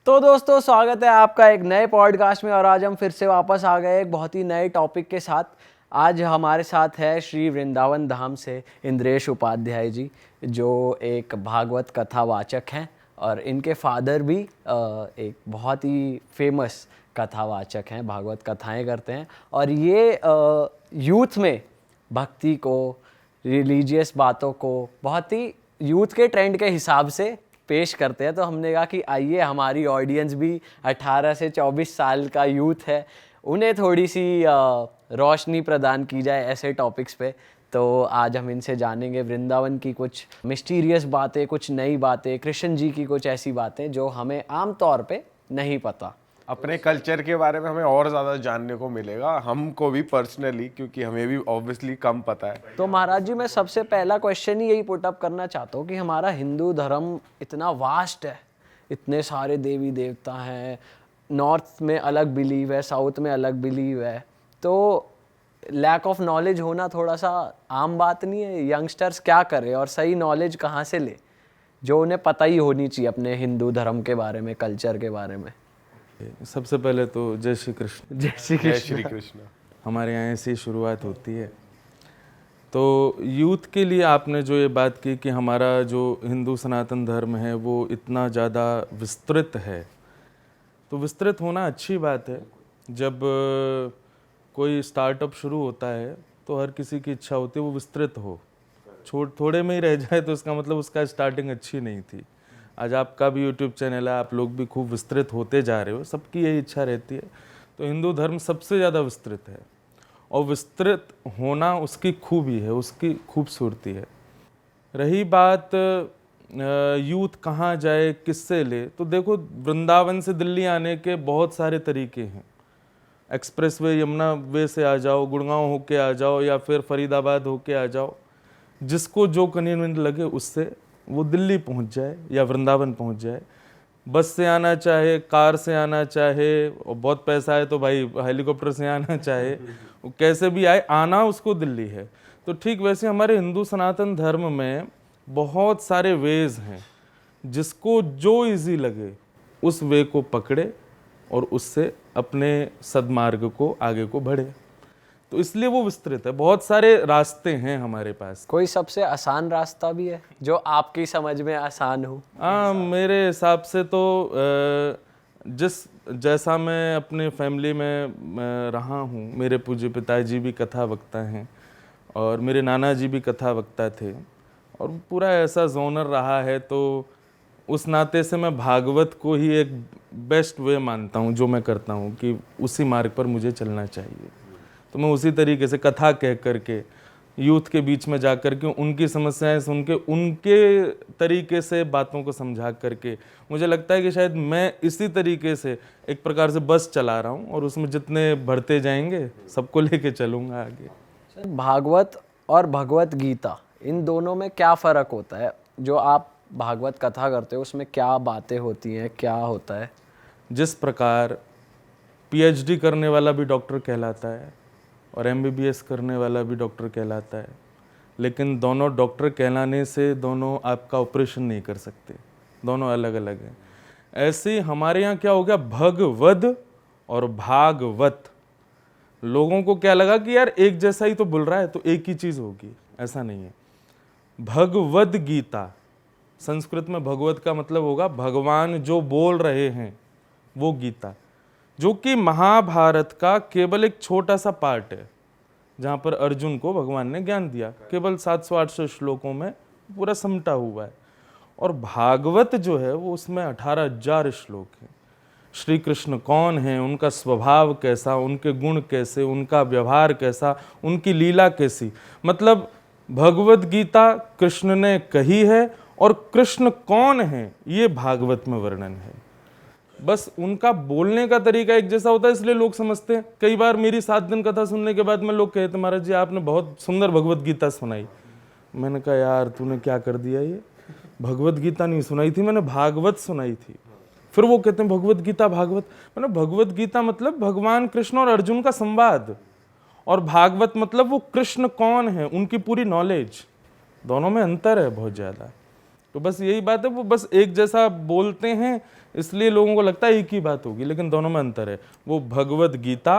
तो दोस्तों स्वागत है आपका एक नए पॉडकास्ट में। और आज हम फिर से वापस आ गए एक बहुत ही नए टॉपिक के साथ। आज हमारे साथ है श्री वृंदावन धाम से इंद्रेश उपाध्याय जी, जो एक भागवत कथावाचक हैं और इनके फादर भी एक बहुत ही फेमस कथावाचक हैं, भागवत कथाएं करते हैं। और ये यूथ में भक्ति को, रिलीजियस बातों को बहुत ही यूथ के ट्रेंड के हिसाब से पेश करते हैं। तो हमने कहा कि आइए, हमारी ऑडियंस भी 18 से 24 साल का यूथ है, उन्हें थोड़ी सी रोशनी प्रदान की जाए ऐसे टॉपिक्स पे। तो आज हम इनसे जानेंगे वृंदावन की कुछ मिस्टीरियस बातें, कुछ नई बातें, कृष्ण जी की कुछ ऐसी बातें जो हमें आम तौर पे नहीं पता। अपने कल्चर के बारे में हमें और ज़्यादा जानने को मिलेगा, हमको भी पर्सनली, क्योंकि हमें भी ऑब्वियसली कम पता है। तो महाराज जी, मैं सबसे पहला क्वेश्चन ही यही पुट अप करना चाहता हूँ कि हमारा हिंदू धर्म इतना वास्ट है, इतने सारे देवी देवता हैं, नॉर्थ में अलग बिलीव है, साउथ में अलग बिलीव है, तो लैक ऑफ नॉलेज होना थोड़ा सा आम बात नहीं है? यंगस्टर्स क्या करें और सही नॉलेज कहाँ से ले जो उन्हें पता ही होनी चाहिए अपने हिंदू धर्म के बारे में, कल्चर के बारे में? सबसे पहले तो जय श्री कृष्ण। जय श्री जय कृष्ण। श्री कृष्ण। हमारे यहाँ ऐसी शुरुआत होती है। तो यूथ के लिए आपने जो ये बात की कि हमारा जो हिंदू सनातन धर्म है वो इतना ज़्यादा विस्तृत है, तो विस्तृत होना अच्छी बात है। जब कोई स्टार्टअप शुरू होता है तो हर किसी की इच्छा होती है वो विस्तृत हो, थोड़े में ही रह जाए तो इसका मतलब उसका स्टार्टिंग अच्छी नहीं थी। आज आपका भी यूट्यूब चैनल है, आप लोग भी खूब विस्तृत होते जा रहे हो, सबकी यही इच्छा रहती है। तो हिंदू धर्म सबसे ज़्यादा विस्तृत है और विस्तृत होना उसकी खूबी है, उसकी खूबसूरती है। रही बात यूथ कहाँ जाए, किससे ले, तो देखो वृंदावन से दिल्ली आने के बहुत सारे तरीके हैं। एक्सप्रेस वे, यमुना वे से आ जाओ, गुड़गांव होके आ जाओ, या फिर फरीदाबाद होके आ जाओ, जिसको जो कन्वीनियंट लगे उससे वो दिल्ली पहुंच जाए या वृंदावन पहुंच जाए। बस से आना चाहे, कार से आना चाहे, और बहुत पैसा है तो भाई हेलीकॉप्टर से आना चाहे, वो कैसे भी आए, आना उसको दिल्ली है। तो ठीक वैसे हमारे हिंदू सनातन धर्म में बहुत सारे वेज हैं, जिसको जो इजी लगे उस वे को पकड़े और उससे अपने सद्मार्ग को आगे को बढ़े। तो इसलिए वो विस्तृत है, बहुत सारे रास्ते हैं हमारे पास। कोई सबसे आसान रास्ता भी है जो आपकी समझ में आसान हो? हाँ, मेरे हिसाब से तो जैसा मैं अपने फैमिली में रहा हूँ, मेरे पूज्य पिताजी भी कथा वक्ता हैं और मेरे नाना जी भी कथा वक्ता थे, और पूरा ऐसा जोनर रहा है, तो उस नाते से मैं भागवत को ही एक बेस्ट वे मानता हूँ जो मैं करता हूँ, कि उसी मार्ग पर मुझे चलना चाहिए। तो मैं उसी तरीके से कथा कह करके यूथ के बीच में जा कर के उनकी समस्याएं सुन के उनके तरीके से बातों को समझा करके, मुझे लगता है कि शायद मैं इसी तरीके से एक प्रकार से बस चला रहा हूँ, और उसमें जितने बढ़ते जाएंगे सबको लेके चलूँगा आगे। सर, भागवत और भगवत गीता, इन दोनों में क्या फ़र्क होता है? जो आप भागवत कथा करते हो उसमें क्या बातें होती हैं, क्या होता है? जिस प्रकार PhD करने वाला भी डॉक्टर कहलाता है और MBBS करने वाला भी डॉक्टर कहलाता है, लेकिन दोनों डॉक्टर कहलाने से दोनों आपका ऑपरेशन नहीं कर सकते, दोनों अलग अलग हैं। ऐसे ही हमारे यहाँ क्या हो गया, भगवद और भागवत। लोगों को क्या लगा कि यार एक जैसा ही तो बोल रहा है तो एक ही चीज़ होगी, ऐसा नहीं है। भगवद गीता, संस्कृत में भगवत का मतलब होगा भगवान जो बोल रहे हैं, वो गीता, जो कि महाभारत का केवल एक छोटा सा पार्ट है, जहाँ पर अर्जुन को भगवान ने ज्ञान दिया, केवल 700-800 श्लोकों में पूरा समटा हुआ है। और भागवत जो है वो उसमें 18,000 श्लोक हैं। श्री कृष्ण कौन है, उनका स्वभाव कैसा, उनके गुण कैसे, उनका व्यवहार कैसा, उनकी लीला कैसी, मतलब भगवत गीता कृष्ण ने कही है, और कृष्ण कौन है ये भागवत में वर्णन है। बस उनका बोलने का तरीका एक जैसा होता है, इसलिए लोग समझते हैं। कई बार मेरी 7 दिन कथा सुनने के बाद में लोग कहते, महाराज जी आपने बहुत सुंदर भगवत गीता सुनाई। मैंने कहा यार तूने क्या कर दिया, ये भगवत गीता नहीं सुनाई थी, मैंने भागवत सुनाई थी। फिर वो कहते हैं भगवत गीता भागवत, मैंने भगवत गीता मतलब भगवान कृष्ण और अर्जुन का संवाद, और भागवत मतलब वो कृष्ण कौन है, उनकी पूरी नॉलेज। दोनों में अंतर है बहुत ज़्यादा। तो बस यही बात है, वो बस एक जैसा बोलते हैं इसलिए लोगों को लगता है एक ही बात होगी, लेकिन दोनों में अंतर है। वो भगवत गीता,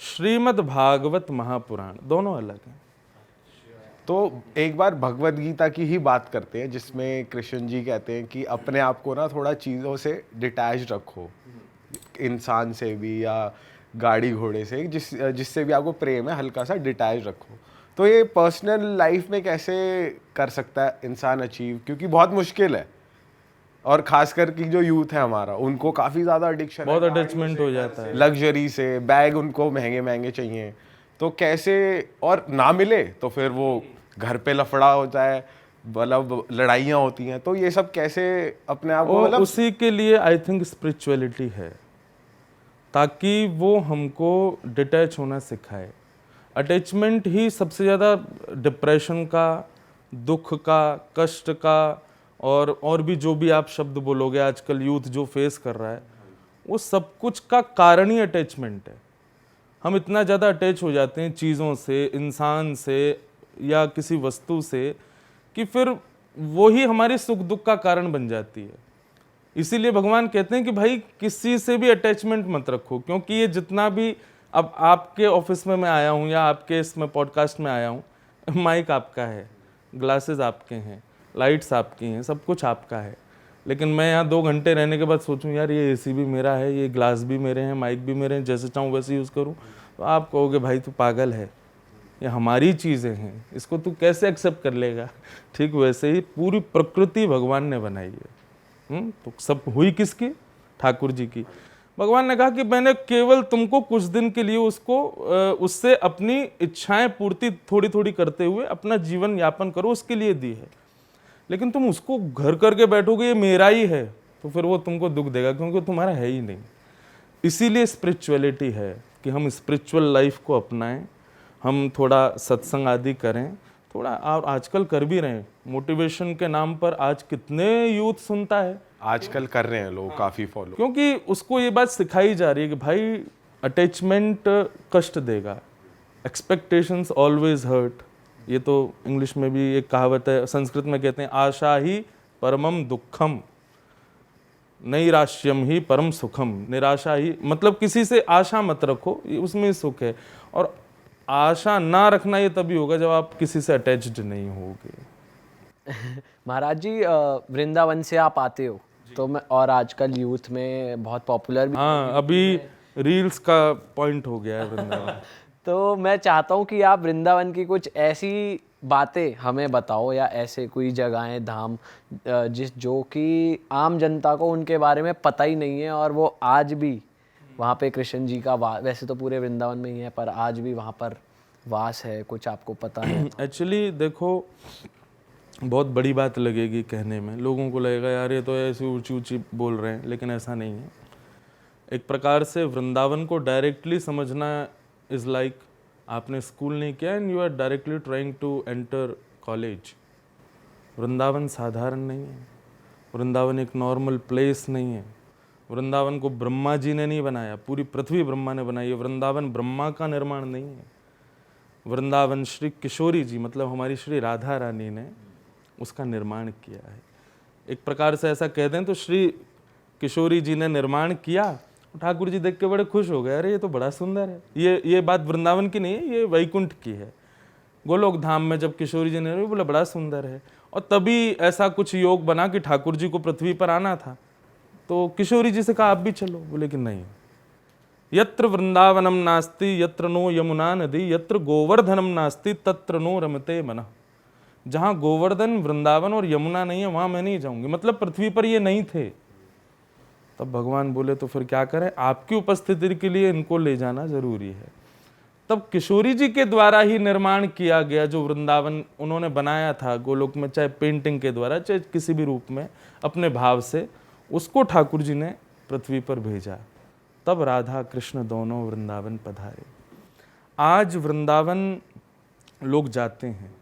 श्रीमद् भागवत महापुराण, दोनों अलग हैं। तो एक बार भगवत गीता की ही बात करते हैं, जिसमें कृष्ण जी कहते हैं कि अपने आप को ना थोड़ा चीज़ों से डिटैच रखो, इंसान से भी या गाड़ी घोड़े से, जिससे भी आपको प्रेम है, हल्का सा डिटैच रखो। तो ये पर्सनल लाइफ में कैसे कर सकता है इंसान अचीव, क्योंकि बहुत मुश्किल है, और खासकर कि जो यूथ है हमारा, उनको काफ़ी ज़्यादा एडिक्शन, बहुत अटैचमेंट हो जाता है, लग्जरी से, बैग उनको महंगे महंगे चाहिए, तो कैसे, और ना मिले तो फिर वो घर पे लफड़ा होता है, मतलब लड़ाइयाँ होती हैं, तो ये सब कैसे अपने आप को, और मतलब उसी के लिए आई थिंक स्पिरिचुअलिटी है, ताकि वो हमको डिटैच होना सिखाए। अटैचमेंट ही सबसे ज़्यादा डिप्रेशन का, दुख का, कष्ट का, और भी जो भी आप शब्द बोलोगे आजकल यूथ जो फेस कर रहा है, वो सब कुछ का कारण ही अटैचमेंट है। हम इतना ज़्यादा अटैच हो जाते हैं चीज़ों से, इंसान से या किसी वस्तु से, कि फिर वो ही हमारे सुख दुख का कारण बन जाती है। इसीलिए भगवान कहते हैं कि भाई किसी से भी अटैचमेंट मत रखो, क्योंकि ये जितना भी, अब आपके ऑफिस में मैं आया हूँ या आपके इसमें पॉडकास्ट में आया हूँ, माइक आपका है, ग्लासेस आपके हैं, लाइट्स आपकी हैं, सब कुछ आपका है, लेकिन मैं यहाँ 2 घंटे रहने के बाद सोचूं यार ये एसी भी मेरा है, ये ग्लास भी मेरे हैं, माइक भी मेरे हैं, जैसे चाहूँ वैसे यूज़ करूँ, तो आप कहोगे भाई तू पागल है, ये हमारी चीज़ें हैं, इसको तू कैसे एक्सेप्ट कर लेगा। ठीक वैसे ही पूरी प्रकृति भगवान ने बनाई है। तो सब हुई किसकी? ठाकुर जी की। भगवान ने कहा कि मैंने केवल तुमको कुछ दिन के लिए उससे अपनी इच्छाएं पूर्ति थोड़ी थोड़ी करते हुए अपना जीवन यापन करो, उसके लिए दी है, लेकिन तुम उसको घर करके बैठोगे ये मेरा ही है, तो फिर वो तुमको दुख देगा, क्योंकि तुम्हारा है ही नहीं। इसीलिए स्पिरिचुअलिटी है कि हम स्पिरिचुअल लाइफ को अपनाएं, हम थोड़ा सत्संग आदि करें, थोड़ा, और आजकल कर भी रहे हैं मोटिवेशन के नाम पर। आज कितने यूथ सुनता है, आजकल कर रहे हैं लोग काफ़ी फॉलो, क्योंकि उसको ये बात सिखाई जा रही है कि भाई अटैचमेंट कष्ट देगा, एक्सपेक्टेशंस ऑलवेज हर्ट। ये तो इंग्लिश में भी एक कहावत है, संस्कृत में कहते हैं आशा ही परमम दुखम, नैराश्यम ही परम सुखम। निराशा ही, मतलब किसी से आशा मत रखो, उसमें ही सुख है। और आशा ना रखना ये तभी होगा जब आप किसी से अटैच्ड नहीं होगे। महाराज जी, वृंदावन से आप आते हो, तो मैं, और आजकल यूथ में बहुत पॉपुलर भी, हाँ, अभी रील्स का पॉइंट हो गया है वृंदावन। तो मैं चाहता हूँ कि आप वृंदावन की कुछ ऐसी बातें हमें बताओ, या ऐसे कोई जगहें, धाम, जो कि आम जनता को उनके बारे में पता ही नहीं है, और वो आज भी वहाँ पे कृष्ण जी का वैसे तो पूरे वृंदावन में ही है, पर आज भी वहाँ पर वास है, कुछ आपको पता है? एक्चुअली देखो, बहुत बड़ी बात लगेगी कहने में, लोगों को लगेगा यार ये तो ऐसी ऊंची ऊंची बोल रहे हैं, लेकिन ऐसा नहीं है। एक प्रकार से वृंदावन को डायरेक्टली समझना इज़ लाइक आपने स्कूल नहीं किया and you are directly trying to enter college. Vrindavan साधारण नहीं है, वृंदावन एक नॉर्मल प्लेस नहीं है। वृंदावन को ब्रह्मा जी ने नहीं बनाया, पूरी पृथ्वी ब्रह्मा ने बनाई है। वृंदावन ब्रह्मा का निर्माण नहीं है। वृंदावन श्री किशोरी जी, मतलब हमारी श्री राधा रानी ने उसका निर्माण किया है। एक प्रकार से ऐसा कह दें तो श्री किशोरी जी ने निर्माण किया, ठाकुर जी देख के बड़े खुश हो गए, अरे ये तो बड़ा सुंदर है। ये बात वृंदावन की नहीं है, ये वैकुंठ की है। गोलोक धाम में जब किशोरी जी ने बोला बड़ा सुंदर है, और तभी ऐसा कुछ योग बना कि ठाकुर जी को पृथ्वी पर आना था, तो किशोरी जी से कहा आप भी चलो। बोले कि नहीं, यत्र वृंदावनम नास्ति यत्र नो यमुना नदी, यत्र गोवर्धनम नास्ति तत्र नो रमते मनः। जहाँ गोवर्धन, वृंदावन और यमुना नहीं है वहाँ मैं नहीं जाऊंगी, मतलब पृथ्वी पर ये नहीं थे। तब भगवान बोले तो फिर क्या करें, आपकी उपस्थिति के लिए इनको ले जाना जरूरी है। तब किशोरी जी के द्वारा ही निर्माण किया गया जो वृंदावन उन्होंने बनाया था गोलोक में, चाहे पेंटिंग के द्वारा चाहे किसी भी रूप में अपने भाव से, उसको ठाकुर जी ने पृथ्वी पर भेजा। तब राधा कृष्ण दोनों वृंदावन पधारे। आज वृंदावन लोग जाते हैं,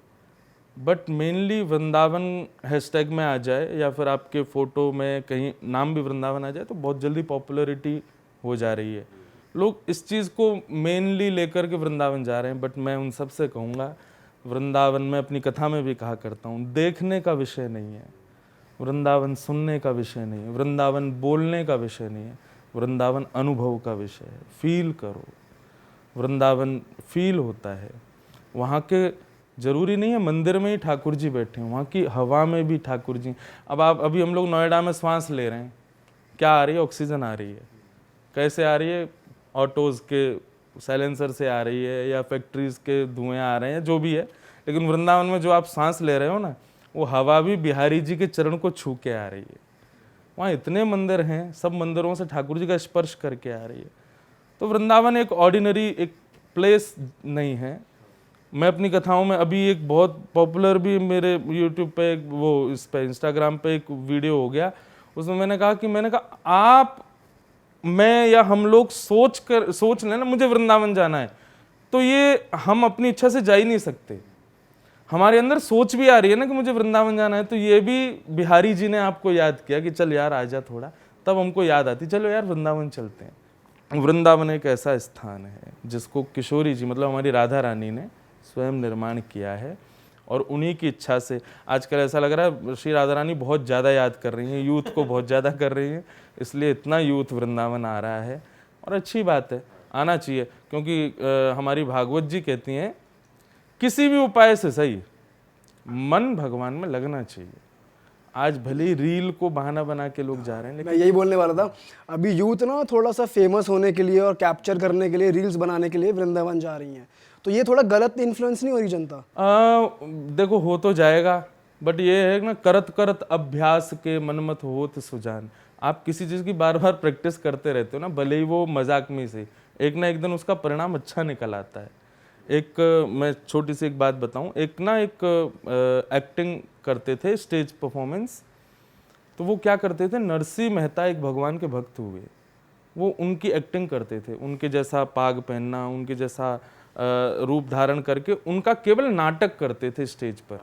बट मेनली वृंदावन हैशटैग में आ जाए या फिर आपके फ़ोटो में कहीं नाम भी वृंदावन आ जाए तो बहुत जल्दी पॉपुलैरिटी हो जा रही है। लोग इस चीज़ को मेनली लेकर के वृंदावन जा रहे हैं, बट मैं उन सब से कहूँगा, वृंदावन में अपनी कथा में भी कहा करता हूँ, देखने का विषय नहीं है, वृंदावन सुनने का विषय नहीं है, वृंदावन बोलने का विषय नहीं है, वृंदावन अनुभव का विषय है। फील करो, वृंदावन फील होता है। वहाँ के जरूरी नहीं है मंदिर में ही ठाकुर जी बैठे हैं, वहाँ की हवा में भी ठाकुर जी। अब आप अभी हम लोग नोएडा में सांस ले रहे हैं, क्या आ रही है? ऑक्सीजन आ रही है। कैसे आ रही है? ऑटोज़ के साइलेंसर से आ रही है या फैक्ट्रीज के धुएं आ रहे हैं, जो भी है। लेकिन वृंदावन में जो आप सांस ले रहे हो ना, वो हवा भी बिहारी जी के चरण को छू के आ रही है। वहाँ इतने मंदिर हैं, सब मंदिरों से ठाकुर जी का स्पर्श करके आ रही है। तो वृंदावन एक ऑर्डिनरी एक प्लेस नहीं है। मैं अपनी कथाओं में अभी एक बहुत पॉपुलर भी मेरे यूट्यूब पे वो इस पे इंस्टाग्राम पे एक वीडियो हो गया, उसमें मैंने कहा आप मैं या हम लोग सोच लें ना मुझे वृंदावन जाना है, तो ये हम अपनी इच्छा से जा ही नहीं सकते। हमारे अंदर सोच भी आ रही है ना कि मुझे वृंदावन जाना है, तो ये भी बिहारी जी ने आपको याद किया कि चल यार आजा थोड़ा, तब हमको याद आती चलो यार वृंदावन चलते हैं। वृंदावन एक ऐसा स्थान है जिसको किशोरी जी मतलब हमारी राधा रानी ने स्वयं निर्माण किया है, और उन्हीं की इच्छा से आजकल ऐसा लग रहा है श्री राधा रानी बहुत ज़्यादा याद कर रही हैं, यूथ को बहुत ज़्यादा कर रही हैं, इसलिए इतना यूथ वृंदावन आ रहा है। और अच्छी बात है, आना चाहिए, क्योंकि हमारी भागवत जी कहती हैं किसी भी उपाय से सही मन भगवान में लगना चाहिए। आज भले ही रील को बहाना बना के लोग जा रहे हैं, मैं यही बोलने वाला था, अभी यूथ ना थोड़ा सा फेमस होने के लिए और कैप्चर करने के लिए रील्स बनाने के लिए वृंदावन जा रही हैं, तो ये थोड़ा गलत इन्फ्लुएंस नहीं हो रही जनता? देखो हो तो जाएगा, बट ये है ना करत करत अभ्यास के मन मत होत सुजान। आप किसी चीज़ की बार बार प्रैक्टिस करते रहते हो ना, भले ही वो मजाक में से, एक ना एक दिन उसका परिणाम अच्छा निकल आता है। मैं छोटी सी एक बात बताऊं, एक एक्टिंग करते थे, स्टेज परफॉर्मेंस, तो वो क्या करते थे, नरसिंह मेहता एक भगवान के भक्त हुए, वो उनकी एक्टिंग करते थे, उनके जैसा पाग पहनना, उनके जैसा रूप धारण करके उनका केवल नाटक करते थे स्टेज पर,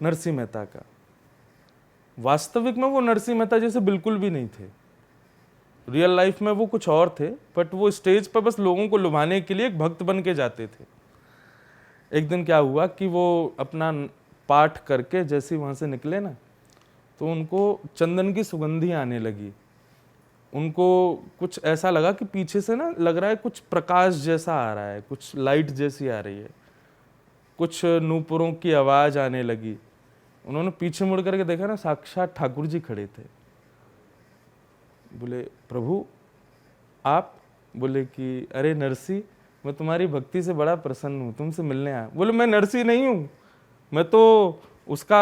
नरसिंह मेहता का। वास्तविक में वो नरसिंह मेहता जैसे बिल्कुल भी नहीं थे, रियल लाइफ में वो कुछ और थे, बट वो स्टेज पर बस लोगों को लुभाने के लिए एक भक्त बन के जाते थे। एक दिन क्या हुआ कि वो अपना पाठ करके जैसे वहाँ से निकले ना, तो उनको चंदन की सुगंधी आने लगी। उनको कुछ ऐसा लगा कि पीछे से ना लग रहा है कुछ प्रकाश जैसा आ रहा है, कुछ लाइट जैसी आ रही है, कुछ नूपुरों की आवाज़ आने लगी। उन्होंने पीछे मुड़ करके देखा ना, साक्षात ठाकुर जी खड़े थे। बोले प्रभु आप? बोले कि अरे नरसी, मैं तुम्हारी भक्ति से बड़ा प्रसन्न हूँ, तुमसे मिलने आया। बोले मैं नरसी नहीं हूँ, मैं तो उसका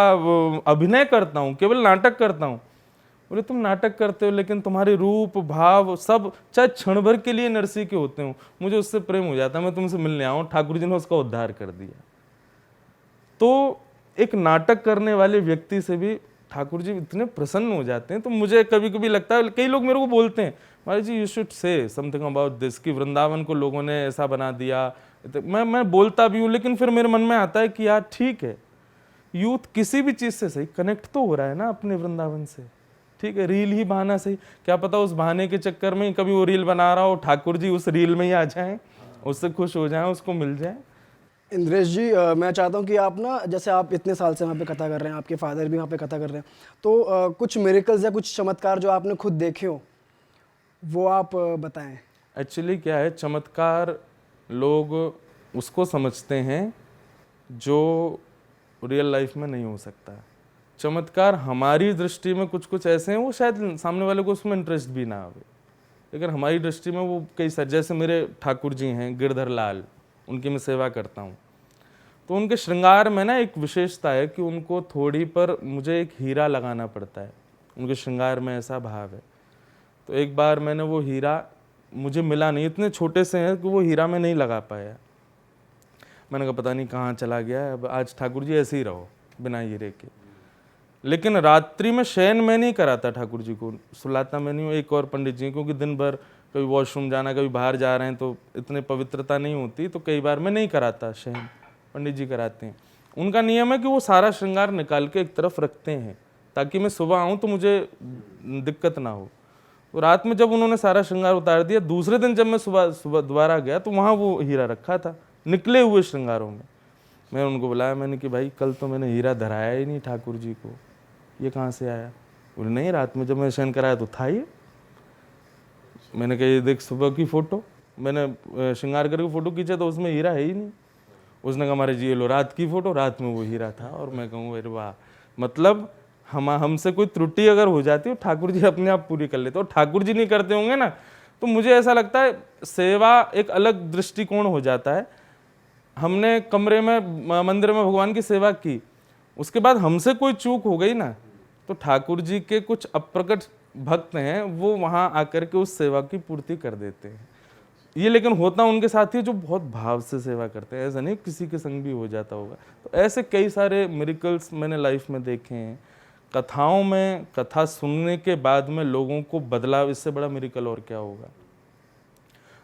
अभिनय करता हूँ, केवल नाटक करता हूँ। बोले तुम नाटक करते हो, लेकिन तुम्हारे रूप भाव सब चाहे क्षण भर के लिए नरसी के होते हो, मुझे उससे प्रेम हो जाता है, मैं तुमसे मिलने आऊँ। ठाकुर जी ने उसका उद्धार कर दिया। तो एक नाटक करने वाले व्यक्ति से भी ठाकुर जी इतने प्रसन्न हो जाते हैं। तो मुझे कभी कभी लगता है, कई लोग मेरे को बोलते हैं Maharaj ji you should say something about this, कि वृंदावन को लोगों ने ऐसा बना दिया। तो मैं बोलता भी हूँ, लेकिन फिर मेरे मन में आता है कि यार ठीक है, यूथ किसी भी चीज़ से सही कनेक्ट तो हो रहा है ना अपने वृंदावन से, ठीक है, रील ही बहाना सही, क्या पता उस बहाने के चक्कर में कभी वो रील बना रहा हो, ठाकुर जी उस रील में ही आ जाएं, उससे खुश हो जाएं, उसको मिल जाए। इंद्रेश जी, मैं चाहता हूँ कि आप ना, जैसे आप इतने साल से वहाँ पे कथा कर रहे हैं, आपके फादर भी वहाँ पे कथा कर रहे हैं, तो कुछ मिरेकल्स या कुछ चमत्कार जो आपने खुद देखे हो वो आप बताएं। एक्चुअली क्या है, चमत्कार लोग उसको समझते हैं जो रियल लाइफ में नहीं हो सकता। चमत्कार हमारी दृष्टि में कुछ कुछ ऐसे हैं, वो शायद सामने वाले को उसमें इंटरेस्ट भी ना आवे, लेकिन हमारी दृष्टि में वो कई सारे, जैसे मेरे ठाकुर जी हैं गिरधर लाल, उनकी मैं सेवा करता हूँ, तो उनके श्रृंगार में ना एक विशेषता है कि उनको थोड़ी पर मुझे एक हीरा लगाना पड़ता है, उनके श्रृंगार में ऐसा भाव है। तो एक बार मैंने वो हीरा, मुझे मिला नहीं, इतने छोटे से हैं कि वो हीरा मैं नहीं लगा पाया। मैंने कहा पता नहीं कहाँ चला गया, अब आज ठाकुर जी ऐसे ही रहो बिना हीरे के। लेकिन रात्रि में शयन मैं नहीं कराता ठाकुर जी को, सुलाता मैं नहीं हूँ, एक और पंडित जी, क्योंकि दिन भर कभी वॉशरूम जाना, कभी बाहर जा रहे हैं, तो इतने पवित्रता नहीं होती, तो कई बार मैं नहीं कराता शयन, पंडित जी कराते हैं। उनका नियम है कि वो सारा श्रृंगार निकाल के एक तरफ रखते हैं ताकि मैं सुबह आऊँ तो मुझे दिक्कत ना हो। तो रात में जब उन्होंने सारा श्रृंगार उतार दिया, दूसरे दिन जब मैं सुबह दोबारा गया तो वहाँ वो हीरा रखा था निकले हुए श्रृंगारों में। मैंने उनको बुलाया, मैंने कि भाई कल तो मैंने हीरा धराया ही नहीं ठाकुर जी को, ये कहाँ से आया? बोले नहीं, रात में जब मैं शयन कराया तो था ये। मैंने कहा ये देख सुबह की फ़ोटो, मैंने श्रृंगार करके फ़ोटो खींचा तो उसमें हीरा है ही नहीं। उसने कहा हमारे जी ये लो रात की फ़ोटो, रात में वो हीरा था। और मैं कहूँ अरे वाह, मतलब हमसे कोई त्रुटि अगर हो जाती है ठाकुर जी अपने आप पूरी कर लेते, और ठाकुर जी नहीं करते होंगे ना, तो मुझे ऐसा लगता है सेवा एक अलग दृष्टिकोण हो जाता है। हमने कमरे में मंदिर में भगवान की सेवा की, उसके बाद हमसे कोई चूक हो गई ना, तो ठाकुर जी के कुछ अप्रकट भक्त हैं, वो वहाँ आकर के उस सेवा की पूर्ति कर देते हैं। ये लेकिन होता उनके साथ ही जो बहुत भाव से सेवा करते हैं, ऐसा नहीं किसी के संग भी हो जाता होगा। तो ऐसे कई सारे मिरेकल्स मैंने लाइफ में देखे हैं। कथाओं में, कथा सुनने के बाद में लोगों को बदलाव, इससे बड़ा मिरेकल और क्या होगा।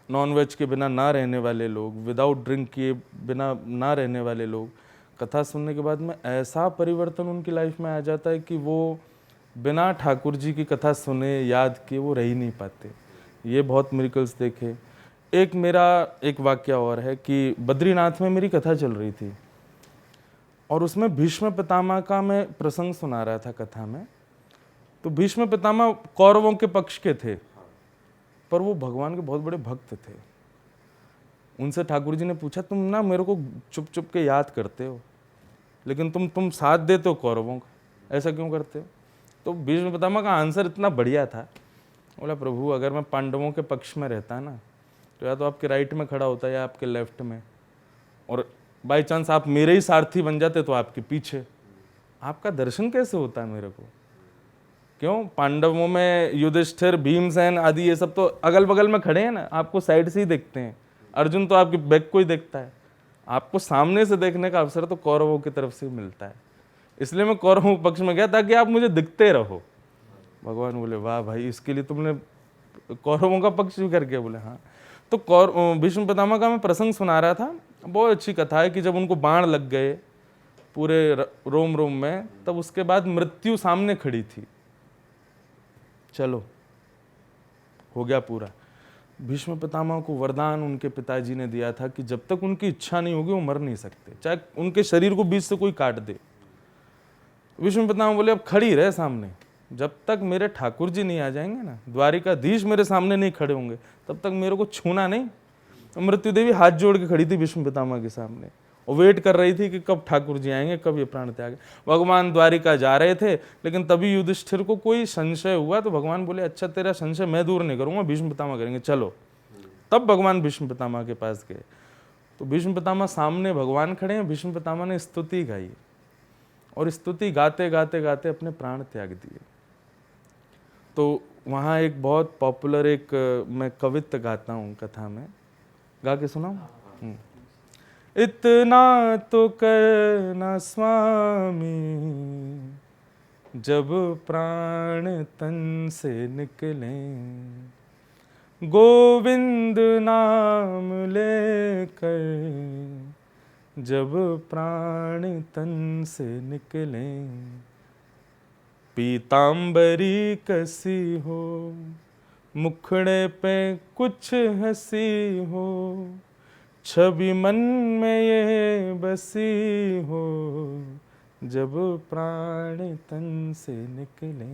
नॉनवेज के बिना ना रहने वाले लोग, विदाउट ड्रिंक किए बिना ना रहने वाले लोग, कथा सुनने के बाद में ऐसा परिवर्तन उनकी लाइफ में आ जाता है कि वो बिना ठाकुर जी की कथा सुने, याद किए वो रह ही नहीं पाते। ये बहुत मिरेकल्स देखे। एक मेरा एक वाक्य और है कि बद्रीनाथ में मेरी कथा चल रही थी और उसमें भीष्म पितामह का मैं प्रसंग सुना रहा था कथा में। तो भीष्म पितामह कौरवों के पक्ष के थे, पर वो भगवान के बहुत बड़े भक्त थे। उनसे ठाकुर जी ने पूछा तुम ना मेरे को चुप चुप के याद करते हो, लेकिन तुम साथ देते हो कौरवों का, ऐसा क्यों करते हो? तो भीष्म पितामह का आंसर इतना बढ़िया था, बोला प्रभु अगर मैं पांडवों के पक्ष में रहता ना, तो या तो आपके राइट में खड़ा होता या आपके लेफ्ट में, और बाई चांस आप मेरे ही सारथी बन जाते तो आपके पीछे। आपका दर्शन कैसे होता है मेरे को? क्यों? पांडवों में युधिष्ठिर, भीमसेन आदि ये सब तो अगल बगल में खड़े हैं ना, आपको साइड से ही देखते हैं। अर्जुन तो आपके बैक को ही देखता है। आपको सामने से देखने का अवसर तो कौरवों की तरफ से मिलता है। इसलिए मैं कौरवों के पक्ष में गया ताकि आप मुझे दिखते रहो। भगवान बोले वाह भाई, इसके लिए तुमने कौरवों का पक्ष भी करके? बोले हाँ। तो भीष्म पितामह का मैं प्रसंग सुना रहा था। बहुत अच्छी कथा है कि जब उनको बाण लग गए पूरे रोम रोम में, तब उसके बाद मृत्यु सामने खड़ी थी। चलो हो गया पूरा। भीष्म पितामह को वरदान उनके पिताजी ने दिया था कि जब तक उनकी इच्छा नहीं होगी वो मर नहीं सकते, चाहे उनके शरीर को बीच से कोई काट दे। भीष्म पितामह बोले अब खड़ी रहे सामने, जब तक मेरे ठाकुर जी नहीं आ जाएंगे ना, द्वारिकाधीश मेरे सामने नहीं खड़े होंगे, तब तक मेरे को छूना नहीं। मृत्यु देवी हाथ जोड़ के खड़ी थी भीष्म पितामह के सामने और वेट कर रही थी कि कब ठाकुर जी आएंगे, कब ये प्राण त्याग। भगवान द्वारिका जा रहे थे, लेकिन तभी युधिष्ठिर को कोई संशय हुआ, तो भगवान बोले अच्छा तेरा संशय मैं दूर नहीं करूंगा, भीष्म पितामह करेंगे, चलो। तब भगवान भीष्म पितामह के पास गए, तो भीष्म पितामह सामने भगवान खड़े हैं। भीष्म पितामह ने स्तुति गाई और स्तुति गाते गाते गाते अपने प्राण त्याग दिए। तो वहाँ एक बहुत पॉपुलर एक मैं कवित्त गाता हूँ कथा में, गा के सुनाऊं? इतना तो करना स्वामी, जब प्राण तन से निकले, गोविंद नाम लेकर जब प्राण तन से निकले, पीतांबरी कसी हो, मुखड़े पे कुछ हंसी हो, छवि मन में ये बसी हो, जब प्राण तन से निकले।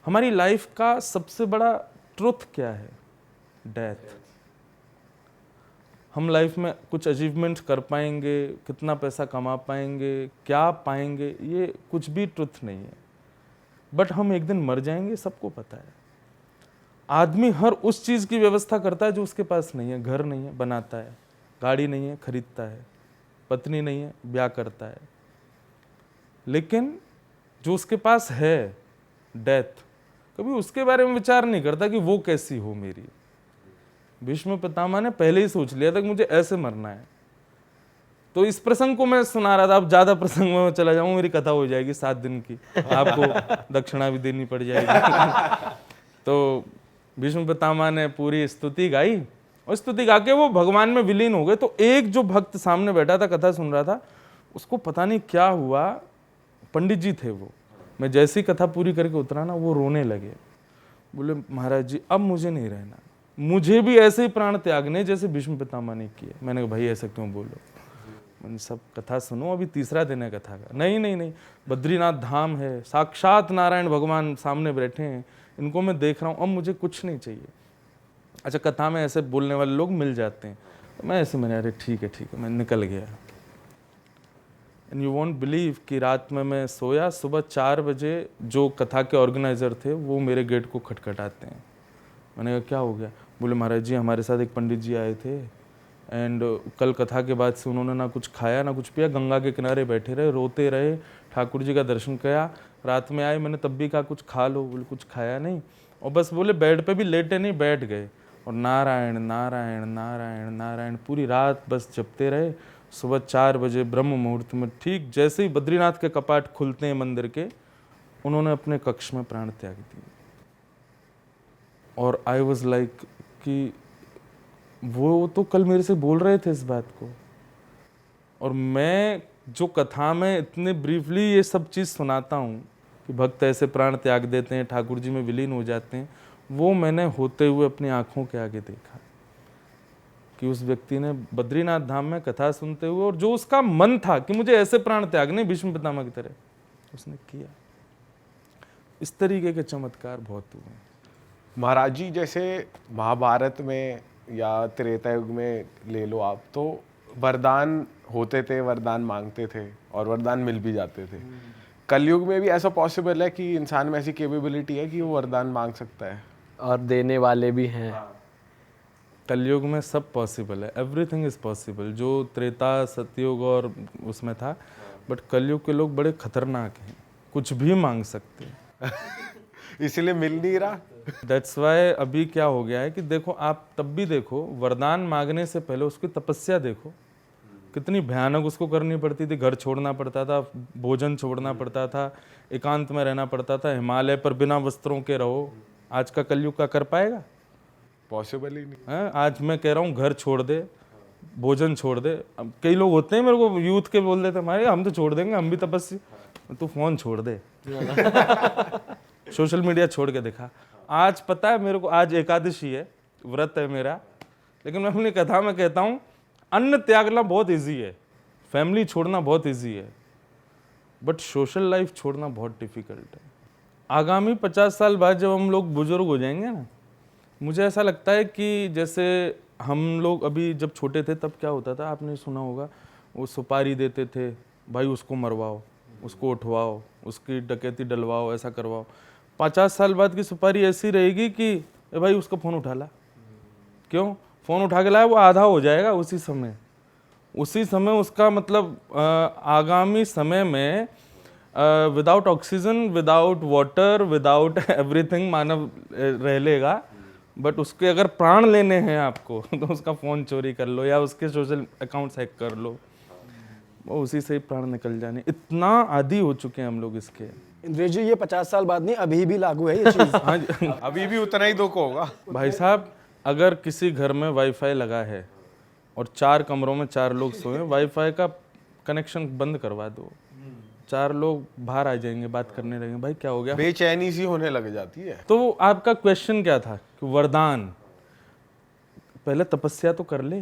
हमारी लाइफ का सबसे बड़ा ट्रुथ क्या है? डेथ। हम लाइफ में कुछ अचीवमेंट कर पाएंगे, कितना पैसा कमा पाएंगे, क्या पाएंगे, ये कुछ भी ट्रुथ नहीं है। बट हम एक दिन मर जाएंगे, सबको पता है। आदमी हर उस चीज़ की व्यवस्था करता है जो उसके पास नहीं है। घर नहीं है, बनाता है। गाड़ी नहीं है, खरीदता है। पत्नी नहीं है, ब्याह करता है। लेकिन जो उसके पास है, डेथ, कभी उसके बारे में विचार नहीं करता कि वो कैसी हो मेरी। भीष्म पितामह ने पहले ही सोच लिया था कि मुझे ऐसे मरना है। तो इस प्रसंग को मैं सुना रहा था। अब ज्यादा प्रसंग में मैं चला जाऊं, मेरी कथा हो जाएगी 7 दिन की, आपको दक्षिणा भी देनी पड़ जाएगी। तो भीष्म पितामह ने पूरी स्तुति गाई और स्तुति गा के वो भगवान में विलीन हो गए। तो एक जो भक्त सामने बैठा था, कथा सुन रहा था, उसको पता नहीं क्या हुआ, पंडित जी थे वो, मैं जैसी कथा पूरी करके उतरा ना, वो रोने लगे। बोले महाराज जी अब मुझे नहीं रहना, मुझे भी ऐसे ही प्राण त्यागने जैसे भीष्म पितामह ने किए। मैंने कहा भाई ऐसा क्यों बोलो? मैंने सब कथा सुनो, अभी तीसरा दिन है कथा का। नहीं नहीं नहीं, बद्रीनाथ धाम है, साक्षात नारायण भगवान सामने बैठे हैं, इनको मैं देख रहा हूँ, अब मुझे कुछ नहीं चाहिए। अच्छा, कथा में ऐसे बोलने वाले लोग मिल जाते हैं, तो मैं ऐसे मैंने, अरे ठीक है, मैं निकल गया। एंड यू वॉन्ट बिलीव कि रात में मैं सोया, सुबह 4 बजे जो कथा के ऑर्गेनाइज़र थे वो मेरे गेट को खटखटाते हैं। मैंने कहा क्या हो गया? बोले महाराज जी हमारे साथ एक पंडित जी आए थे एंड कल कथा के बाद से उन्होंने ना कुछ खाया ना कुछ पिया, गंगा के किनारे बैठे रहे, रोते रहे, ठाकुर जी का दर्शन किया, रात में आए, मैंने तब भी कहा कुछ खा लो, बोले कुछ खाया नहीं, और बस बोले बेड पे भी लेटे नहीं, बैठ गए और नारायण नारायण नारायण नारायण पूरी रात बस जपते रहे। सुबह 4 बजे ब्रह्म मुहूर्त में, ठीक जैसे ही बद्रीनाथ के कपाट खुलते हैं मंदिर के, उन्होंने अपने कक्ष में प्राण त्याग दिए। और आई वॉज लाइक कि वो तो कल मेरे से बोल रहे थे इस बात को, और मैं जो कथा में इतने ब्रीफली ये सब चीज़ सुनाता हूँ कि भक्त ऐसे प्राण त्याग देते हैं, ठाकुर जी में विलीन हो जाते हैं, वो मैंने होते हुए अपनी आंखों के आगे देखा कि उस व्यक्ति ने बद्रीनाथ धाम में कथा सुनते हुए, और जो उसका मन था कि मुझे ऐसे प्राण त्यागने भीष्म पितामह की तरह, उसने किया। इस तरीके के चमत्कार बहुत हुए। महाराज जी जैसे महाभारत में या त्रेता युग में ले लो आप, तो वरदान होते थे, वरदान मांगते थे और वरदान मिल भी जाते थे। कलयुग में भी ऐसा पॉसिबल है कि इंसान में ऐसी कैपेबिलिटी है कि वो वरदान मांग सकता है और देने वाले भी हैं। कलयुग में सब पॉसिबल है, एवरीथिंग इज पॉसिबल। जो त्रेता सतयुग और उसमें था, बट कलयुग के लोग बड़े खतरनाक हैं, कुछ भी मांग सकते हैं। इसलिए मिल नहीं रहा। दैट्स वाई अभी क्या हो गया है कि देखो, आप तब भी देखो, वरदान मांगने से पहले उसकी तपस्या देखो कितनी भयानक उसको करनी पड़ती थी। घर छोड़ना पड़ता था, भोजन छोड़ना पड़ता था, एकांत में रहना पड़ता था, हिमालय पर बिना वस्त्रों के रहो। आज का कलयुग का कर पाएगा? पॉसिबल ही नहीं है। आज मैं कह रहा हूँ घर छोड़ दे, भोजन छोड़ दे। अब कई लोग होते हैं मेरे को यूथ के बोल देते हैं, हम तो छोड़ देंगे, हम भी तपस्या। तू फोन छोड़ दे, सोशल मीडिया छोड़ के दिखा। आज पता है मेरे को, आज एकादशी है, व्रत है मेरा, लेकिन मैं अपनी कथा में कहता हूँ अन्न त्यागना बहुत इजी है, फैमिली छोड़ना बहुत इजी है, बट सोशल लाइफ छोड़ना बहुत डिफिकल्ट है। आगामी 50 साल बाद जब हम लोग बुजुर्ग हो जाएंगे ना, मुझे ऐसा लगता है कि जैसे हम लोग अभी जब छोटे थे तब क्या होता था, आपने सुना होगा, वो सुपारी देते थे, भाई उसको मरवाओ, उसको उठवाओ, उसकी डकैती डलवाओ, ऐसा करवाओ। 50 साल बाद की सुपारी ऐसी रहेगी कि ए भाई उसका फ़ोन उठा ला। क्यों? फ़ोन उठा के लाया, वो आधा हो जाएगा उसी समय उसका मतलब आगामी समय में without oxygen, without water, without everything मानव रह लेगा, बट उसके अगर प्राण लेने हैं आपको तो उसका फ़ोन चोरी कर लो या उसके सोशल अकाउंट्स हैक कर लो, वो उसी से ही प्राण निकल जाने। इतना आदी हो चुके हैं हम लोग इसके। इंद्रेश जी, ये 50 साल बाद नहीं, अभी भी लागू है ये चीज़। हाँ जी। अभी भी उतना ही दुख होगा भाई साहब, अगर किसी घर में वाईफाई लगा है और 4 कमरों में 4 लोग सोए, वाईफाई का कनेक्शन बंद करवा दो, 4 लोग बाहर आ जाएंगे, बात करने लगेंगे, भाई क्या हो गया? बेचैनी सी होने लग जाती है। तो आपका क्वेश्चन क्या था कि वरदान, पहले तपस्या तो कर ले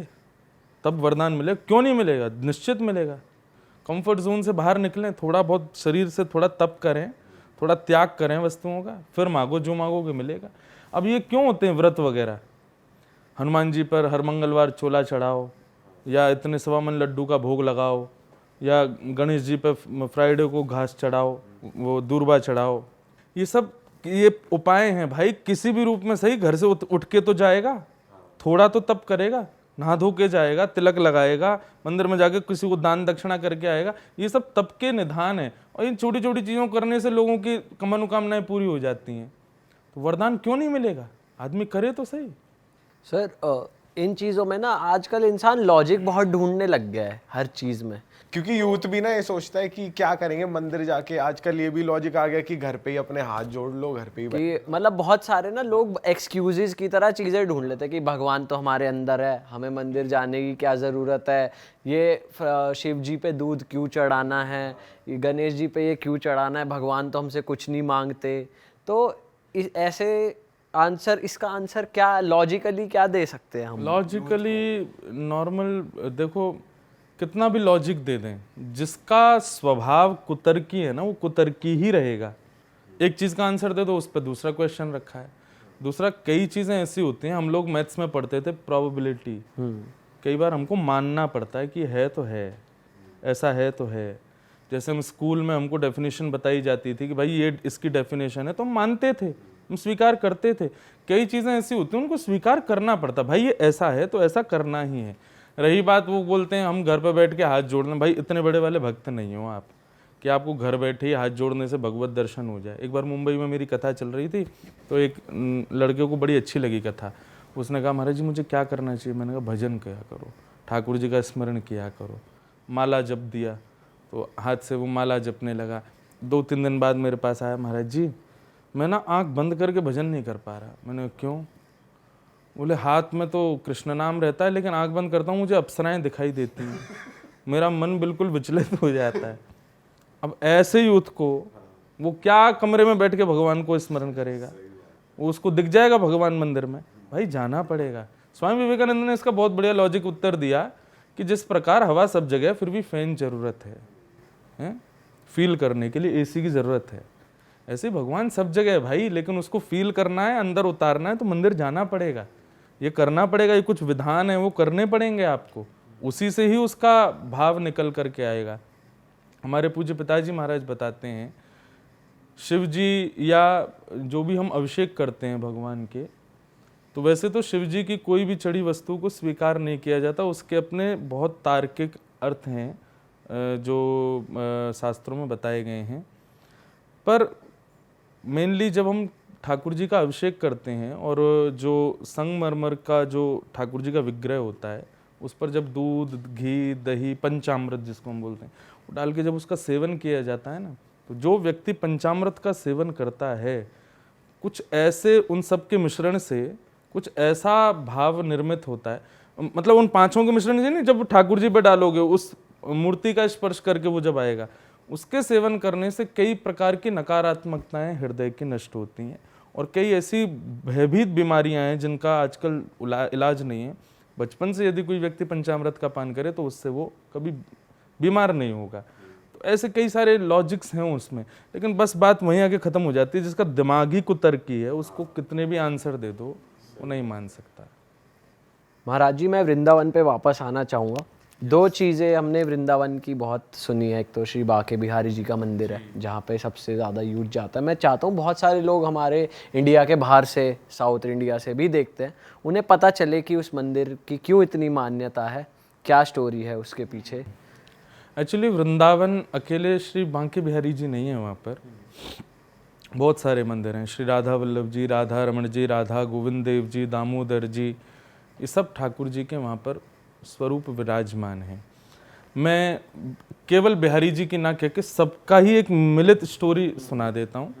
तब वरदान मिलेगा। क्यों नहीं मिलेगा? निश्चित मिलेगा। कंफर्ट जोन से बाहर निकलें, थोड़ा बहुत शरीर से थोड़ा तप करें, थोड़ा त्याग करें वस्तुओं का, फिर मांगो, जो मांगोगे मिलेगा। अब ये क्यों होते हैं व्रत वगैरह? हनुमान जी पर हर मंगलवार चोला चढ़ाओ, या इतने 1.25 मन लड्डू का भोग लगाओ, या गणेश जी पे फ्राइडे को घास चढ़ाओ, वो दूर्बा चढ़ाओ। ये सब ये उपाय हैं भाई, किसी भी रूप में सही, घर से उठ के तो जाएगा, थोड़ा तो तप करेगा, नहा धो के जाएगा, तिलक लगाएगा, मंदिर में जाके किसी को दान दक्षिणा करके आएगा। ये सब तप के निधान है, और इन छोटी छोटी चीज़ों करने से लोगों की मनोकामनाएं पूरी हो जाती हैं। तो वरदान क्यों नहीं मिलेगा? आदमी करे तो सही। सर, इन चीज़ों में ना आजकल इंसान लॉजिक बहुत ढूंढने लग गया है हर चीज़ में, क्योंकि यूथ भी ना ये सोचता है कि क्या करेंगे मंदिर जाके। आजकल ये भी लॉजिक आ गया कि घर पे ही अपने हाथ जोड़ लो, घर पे ही कि मतलब बहुत सारे ना लोग एक्सक्यूजेस की तरह चीज़ें ढूंढ लेते हैं कि भगवान तो हमारे अंदर है, हमें मंदिर जाने की क्या ज़रूरत है, ये शिव जी पे दूध क्यों चढ़ाना है, ये गणेश जी पे ये क्यों चढ़ाना है, भगवान तो हमसे कुछ नहीं मांगते। तो ऐसे आंसर, इसका आंसर क्या लॉजिकली क्या दे सकते हैं हम? लॉजिकली नॉर्मल देखो, कितना भी लॉजिक दे दें, जिसका स्वभाव कुतर्की है ना, वो कुतर्की ही रहेगा। एक चीज़ का आंसर दे दो, उस पर दूसरा क्वेश्चन रखा है। दूसरा, कई चीज़ें ऐसी होती हैं, हम लोग मैथ्स में पढ़ते थे प्रोबेबिलिटी, कई बार हमको मानना पड़ता है कि है तो है, ऐसा है तो है। जैसे हम स्कूल में हमको डेफिनेशन बताई जाती थी कि भाई ये इसकी डेफिनेशन है, तो हम मानते थे, हम स्वीकार करते थे। कई चीज़ें ऐसी होती हैं उनको स्वीकार करना पड़ता, भाई ये ऐसा है तो ऐसा करना ही है। रही बात, वो बोलते हैं हम घर पर बैठ के हाथ जोड़ना, भाई इतने बड़े वाले भक्त नहीं हो आप कि आपको घर बैठे ही हाथ जोड़ने से भगवत दर्शन हो जाए। एक बार मुंबई में मेरी कथा चल रही थी, तो एक लड़के को बड़ी अच्छी लगी कथा। उसने कहा महाराज जी मुझे क्या करना चाहिए? मैंने कहा भजन किया करो, ठाकुर जी का स्मरण किया करो। माला जप दिया, तो हाथ से वो माला जपने लगा। 2-3 दिन बाद मेरे पास आया, महाराज जी मैं ना आँख बंद करके भजन नहीं कर पा रहा। मैंने क्यों? बोले हाथ में तो कृष्ण नाम रहता है, लेकिन आँख बंद करता हूँ मुझे अप्सराएं दिखाई देती हैं, मेरा मन बिल्कुल विचलित हो जाता है। अब ऐसे यूथ को वो क्या कमरे में बैठ के भगवान को स्मरण करेगा? वो उसको दिख जाएगा भगवान मंदिर में? भाई जाना पड़ेगा। स्वामी विवेकानंद ने इसका बहुत बढ़िया लॉजिक उत्तर दिया कि जिस प्रकार हवा सब जगह, फिर भी फैन जरूरत है? फील करने के लिए एसी की जरूरत है। ऐसे भगवान सब जगह है भाई, लेकिन उसको फील करना है, अंदर उतारना है तो मंदिर जाना पड़ेगा, ये करना पड़ेगा। ये कुछ विधान है वो करने पड़ेंगे आपको, उसी से ही उसका भाव निकल करके आएगा। हमारे पूज्य पिताजी महाराज बताते हैं, शिव जी या जो भी हम अभिषेक करते हैं भगवान के, तो वैसे तो शिव जी की कोई भी चढ़ी वस्तु को स्वीकार नहीं किया जाता, उसके अपने बहुत तार्किक अर्थ हैं जो शास्त्रों में बताए गए हैं। पर मेनली जब हम ठाकुर जी का अभिषेक करते हैं और जो संगमरमर का जो ठाकुर जी का विग्रह होता है, उस पर जब दूध, घी, दही, पंचामृत जिसको हम बोलते हैं, वो डाल के जब उसका सेवन किया जाता है ना, तो जो व्यक्ति पंचामृत का सेवन करता है, कुछ ऐसे उन सब के मिश्रण से कुछ ऐसा भाव निर्मित होता है, मतलब उन पांचों के मिश्रण से नहीं, जब ठाकुर जी पे डालोगे उस मूर्ति का स्पर्श करके वो जब आएगा, उसके सेवन करने से कई प्रकार की नकारात्मकताएं हृदय की नष्ट होती हैं और कई ऐसी भयभीत बीमारियां हैं जिनका आजकल इलाज नहीं है। बचपन से यदि कोई व्यक्ति पंचामृत का पान करे तो उससे वो कभी बीमार नहीं होगा। तो ऐसे कई सारे लॉजिक्स हैं उसमें, लेकिन बस बात वहीं आके ख़त्म हो जाती है। जिसका दिमागी कुतर्की है उसको कितने भी आंसर दे दो वो नहीं मान सकता। महाराज जी, मैं वृंदावन पे वापस आना चाहूँगा। 2 चीज़ें हमने वृंदावन की बहुत सुनी है। एक तो श्री बांके बिहारी जी का मंदिर है जहाँ पे सबसे ज़्यादा यूथ जाता है। मैं चाहता हूँ बहुत सारे लोग हमारे इंडिया के बाहर से, साउथ इंडिया से भी देखते हैं, उन्हें पता चले कि उस मंदिर की क्यों इतनी मान्यता है, क्या स्टोरी है उसके पीछे। एक्चुअली वृंदावन अकेले श्री बांके बिहारी जी नहीं है, वहाँ पर बहुत सारे मंदिर हैं। श्री राधा वल्लभ जी, राधा रमण जी, राधा गोविंद देव जी, दामोदर जी, ये सब ठाकुर जी के वहाँ पर स्वरूप विराजमान है। मैं केवल बिहारी जी की ना कह के सबका ही एक मिलित स्टोरी सुना देता हूँ।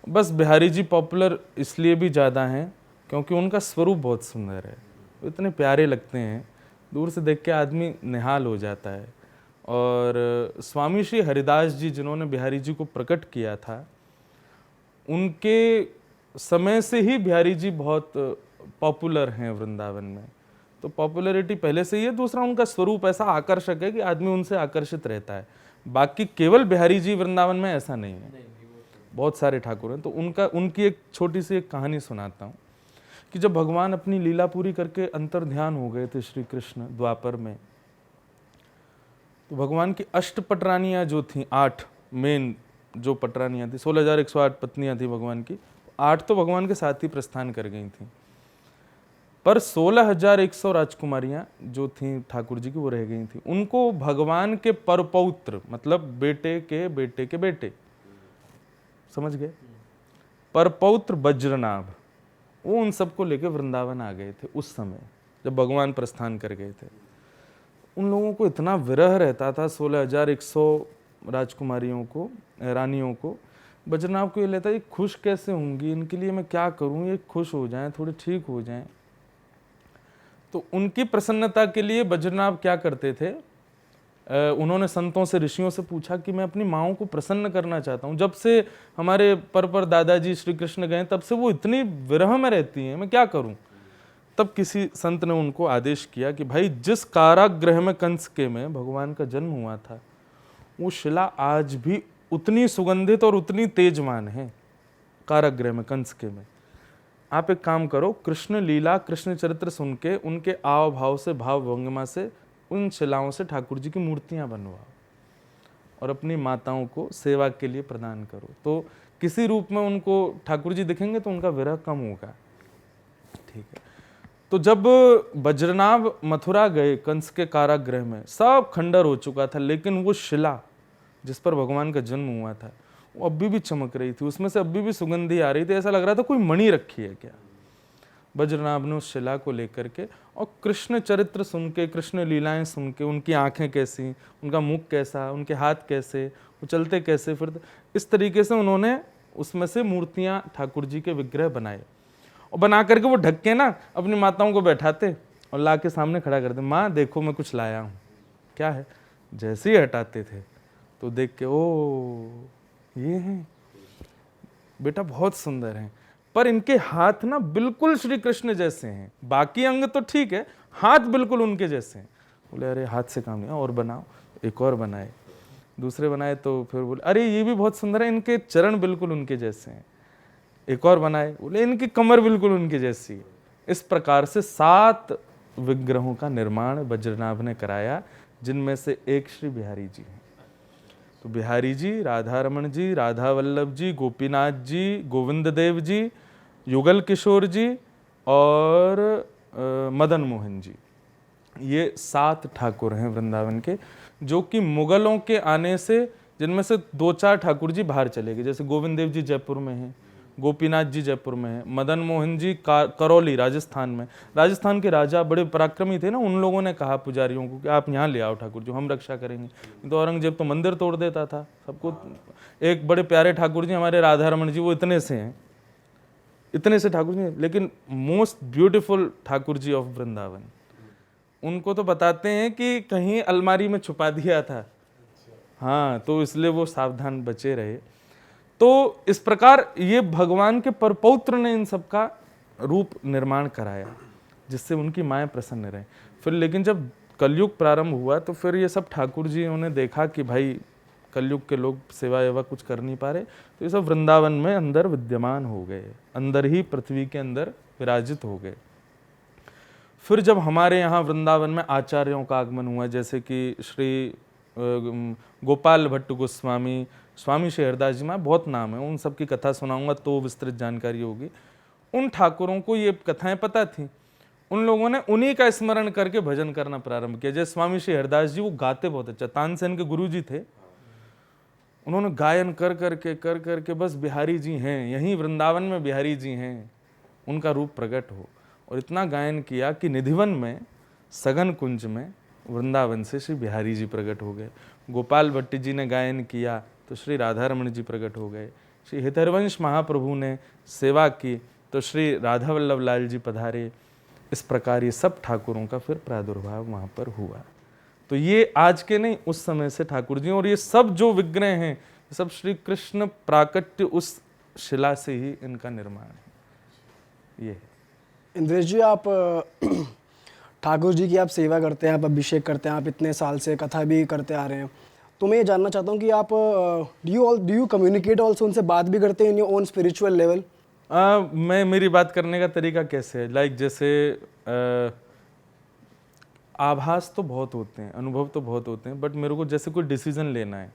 बस बिहारी जी पॉपुलर इसलिए भी ज़्यादा हैं क्योंकि उनका स्वरूप बहुत सुंदर है, इतने प्यारे लगते हैं, दूर से देख के आदमी निहाल हो जाता है। और स्वामी श्री हरिदास जी जिन्होंने बिहारी जी को प्रकट किया था, उनके समय से ही बिहारी जी बहुत पॉपुलर हैं वृंदावन में। तो पॉपुलैरिटी पहले से ही है। दूसरा, उनका स्वरूप ऐसा आकर्षक है कि आदमी उनसे आकर्षित रहता है। बाकी केवल बिहारी जी वृंदावन में ऐसा नहीं है, बहुत सारे ठाकुर हैं। तो उनकी एक छोटी सी एक कहानी सुनाता हूँ कि जब भगवान अपनी लीला पूरी करके अंतर ध्यान हो गए थे श्री कृष्ण द्वापर में, तो भगवान की अष्टपटरानियाँ जो थीं, 8 मेन जो पटरानियाँ थी, 16,108 पत्नियाँ थी भगवान की, 8 तो भगवान के साथ ही प्रस्थान कर गई थीं, पर 16,100 राजकुमारियां जो थीं ठाकुर जी की वो रह गई थीं। उनको भगवान के परपौत्र, मतलब बेटे के बेटे के बेटे, समझ गए, परपौत्र वज्रनाभ, वो उन सबको लेके वृंदावन आ गए थे उस समय जब भगवान प्रस्थान कर गए थे। उन लोगों को इतना विरह रहता था 16,100 राजकुमारियों को, रानियों को। वज्रनाभ को ये लेता ये खुश कैसे होंगी, इनके लिए मैं क्या करूं, ये खुश हो जाएं, थोड़े ठीक हो जाएं। तो उनकी प्रसन्नता के लिए वज्रनाभ क्या करते थे, उन्होंने संतों से, ऋषियों से पूछा कि मैं अपनी माँओं को प्रसन्न करना चाहता हूँ। जब से हमारे पर दादाजी श्री कृष्ण गए तब से वो इतनी विरह में रहती हैं, मैं क्या करूँ। तब किसी संत ने उनको आदेश किया कि भाई जिस कारागृह में कंस के में भगवान का जन्म हुआ था, वो शिला आज भी उतनी सुगंधित और उतनी तेजमान है कारागृह में कंस के में। आप एक काम करो, कृष्ण लीला कृष्ण चरित्र सुन के उनके आव भाव से भाव भंगिमा से उन शिलाओं से ठाकुर जी की मूर्तियां बनवाओ और अपनी माताओं को सेवा के लिए प्रदान करो। तो किसी रूप में उनको ठाकुर जी दिखेंगे तो उनका विरह कम होगा। ठीक है। तो जब बज्रनाभ मथुरा गए कंस के कारागृह में, सब खंडर हो चुका था, लेकिन वो शिला जिस पर भगवान का जन्म हुआ था वो अभी भी चमक रही थी, उसमें से अभी भी सुगंधी आ रही थी। ऐसा लग रहा था कोई मणि रखी है क्या। बज्रनाभ ने उस शिला को लेकर के और कृष्ण चरित्र सुन के, कृष्ण लीलाएं सुन के, उनकी आंखें कैसी, उनका मुख कैसा, उनके हाथ कैसे, वो चलते कैसे फिरते, इस तरीके से उन्होंने उसमें से मूर्तियां ठाकुर जी के विग्रह बनाए और बना करके वो ढक के ना अपनी माताओं को बैठाते और ला के सामने खड़ा करते, माँ देखो मैं कुछ लाया हूँ। क्या है? जैसे ही हटाते थे तो देख के ओ ये हैं बेटा, बहुत सुंदर हैं, पर इनके हाथ ना बिल्कुल श्री कृष्ण जैसे हैं। बाकी अंग तो ठीक है, हाथ बिल्कुल उनके जैसे हैं। बोले अरे हाथ से काम नहीं, और बनाओ। एक और बनाए, दूसरे बनाए तो फिर बोले अरे ये भी बहुत सुंदर है, इनके चरण बिल्कुल उनके जैसे हैं। एक और बनाए, बोले इनकी कमर बिल्कुल उनके जैसी है। इस प्रकार से 7 विग्रहों का निर्माण बज्रनाभ ने कराया, जिनमें से एक श्री बिहारी जी हैं। तो बिहारी जी, राधा रमन जी, राधा वल्लभ जी, गोपीनाथ जी, गोविंद देव जी, युगल किशोर जी और मदन मोहन जी, ये 7 ठाकुर हैं वृंदावन के, जो कि मुगलों के आने से जिनमें से 2-4 ठाकुर जी बाहर चले गए। जैसे गोविंद देव जी जयपुर में हैं, गोपीनाथ जी जयपुर में हैं, मदन मोहन जी करौली राजस्थान में। राजस्थान के राजा बड़े पराक्रमी थे ना, उन लोगों ने कहा पुजारियों को कि आप यहाँ ले आओ ठाकुर जी, हम रक्षा करेंगे। तो औरंगजेब तो मंदिर तोड़ देता था सबको। एक बड़े प्यारे ठाकुर जी हमारे राधा रमन जी, वो इतने से हैं, इतने से ठाकुर जी, लेकिन most beautiful Thakur ji of Vrindavan. उनको तो बताते हैं कि कहीं अलमारी में छुपा दिया था, हाँ, तो इसलिए वो सावधान बचे रहे। तो इस प्रकार ये भगवान के परपौत्र ने इन सब का रूप निर्माण कराया, जिससे उनकी माएँ प्रसन्न रहे। फिर लेकिन जब कलयुग प्रारंभ हुआ तो फिर ये सब ठाकुर जी ने देखा कि भाई कलयुग के लोग सेवा एवा कुछ कर नहीं पा रहे, तो ये सब वृंदावन में अंदर विद्यमान हो गए, अंदर ही पृथ्वी के अंदर विराजित हो गए। फिर जब हमारे यहाँ वृंदावन में आचार्यों का आगमन हुआ, जैसे कि श्री गोपाल भट्ट गोस्वामी, स्वामी श्री हरदास जी, मैं बहुत नाम है, उन सब की कथा सुनाऊंगा तो विस्तृत जानकारी होगी। उन ठाकुरों को ये कथाएं पता थी, उन लोगों ने उन्हीं का स्मरण करके भजन करना प्रारंभ किया। जैसे स्वामी श्री हरदास जी, वो गाते बहुत अच्छा, तानसेन के गुरु जी थे, उन्होंने गायन कर करके बस बिहारी जी हैं, यहीं वृंदावन में बिहारी जी हैं, उनका रूप प्रकट हो। और इतना गायन किया कि निधिवन में सघन कुंज में वृंदावन से श्री बिहारी जी प्रकट हो गए। गोपाल भट्ट जी ने गायन किया तो श्री राधा रमन जी प्रकट हो गए। श्री हितरवंश महाप्रभु ने सेवा की तो श्री राधा वल्लभ लाल जी पधारे। इस प्रकार ये सब ठाकुरों का फिर प्रादुर्भाव वहाँ पर हुआ। तो ये आज के नहीं, उस समय से ठाकुर जी, और ये सब जो विग्रह हैं सब श्री कृष्ण प्राकट्य उस शिला से ही इनका निर्माण है। ये इंद्रेश जी, आप ठाकुर जी की आप सेवा करते हैं, आप अभिषेक करते हैं, आप इतने साल से कथा भी करते आ रहे हैं, तो मैं ये जानना चाहता हूँ कि आप डू यू कम्युनिकेट ऑल्सो, उनसे बात भी करते हैं in your own spiritual level? मेरी बात करने का तरीका कैसे है, लाइक जैसे आभास तो बहुत होते हैं, अनुभव तो बहुत होते हैं, बट मेरे को जैसे कोई डिसीजन लेना है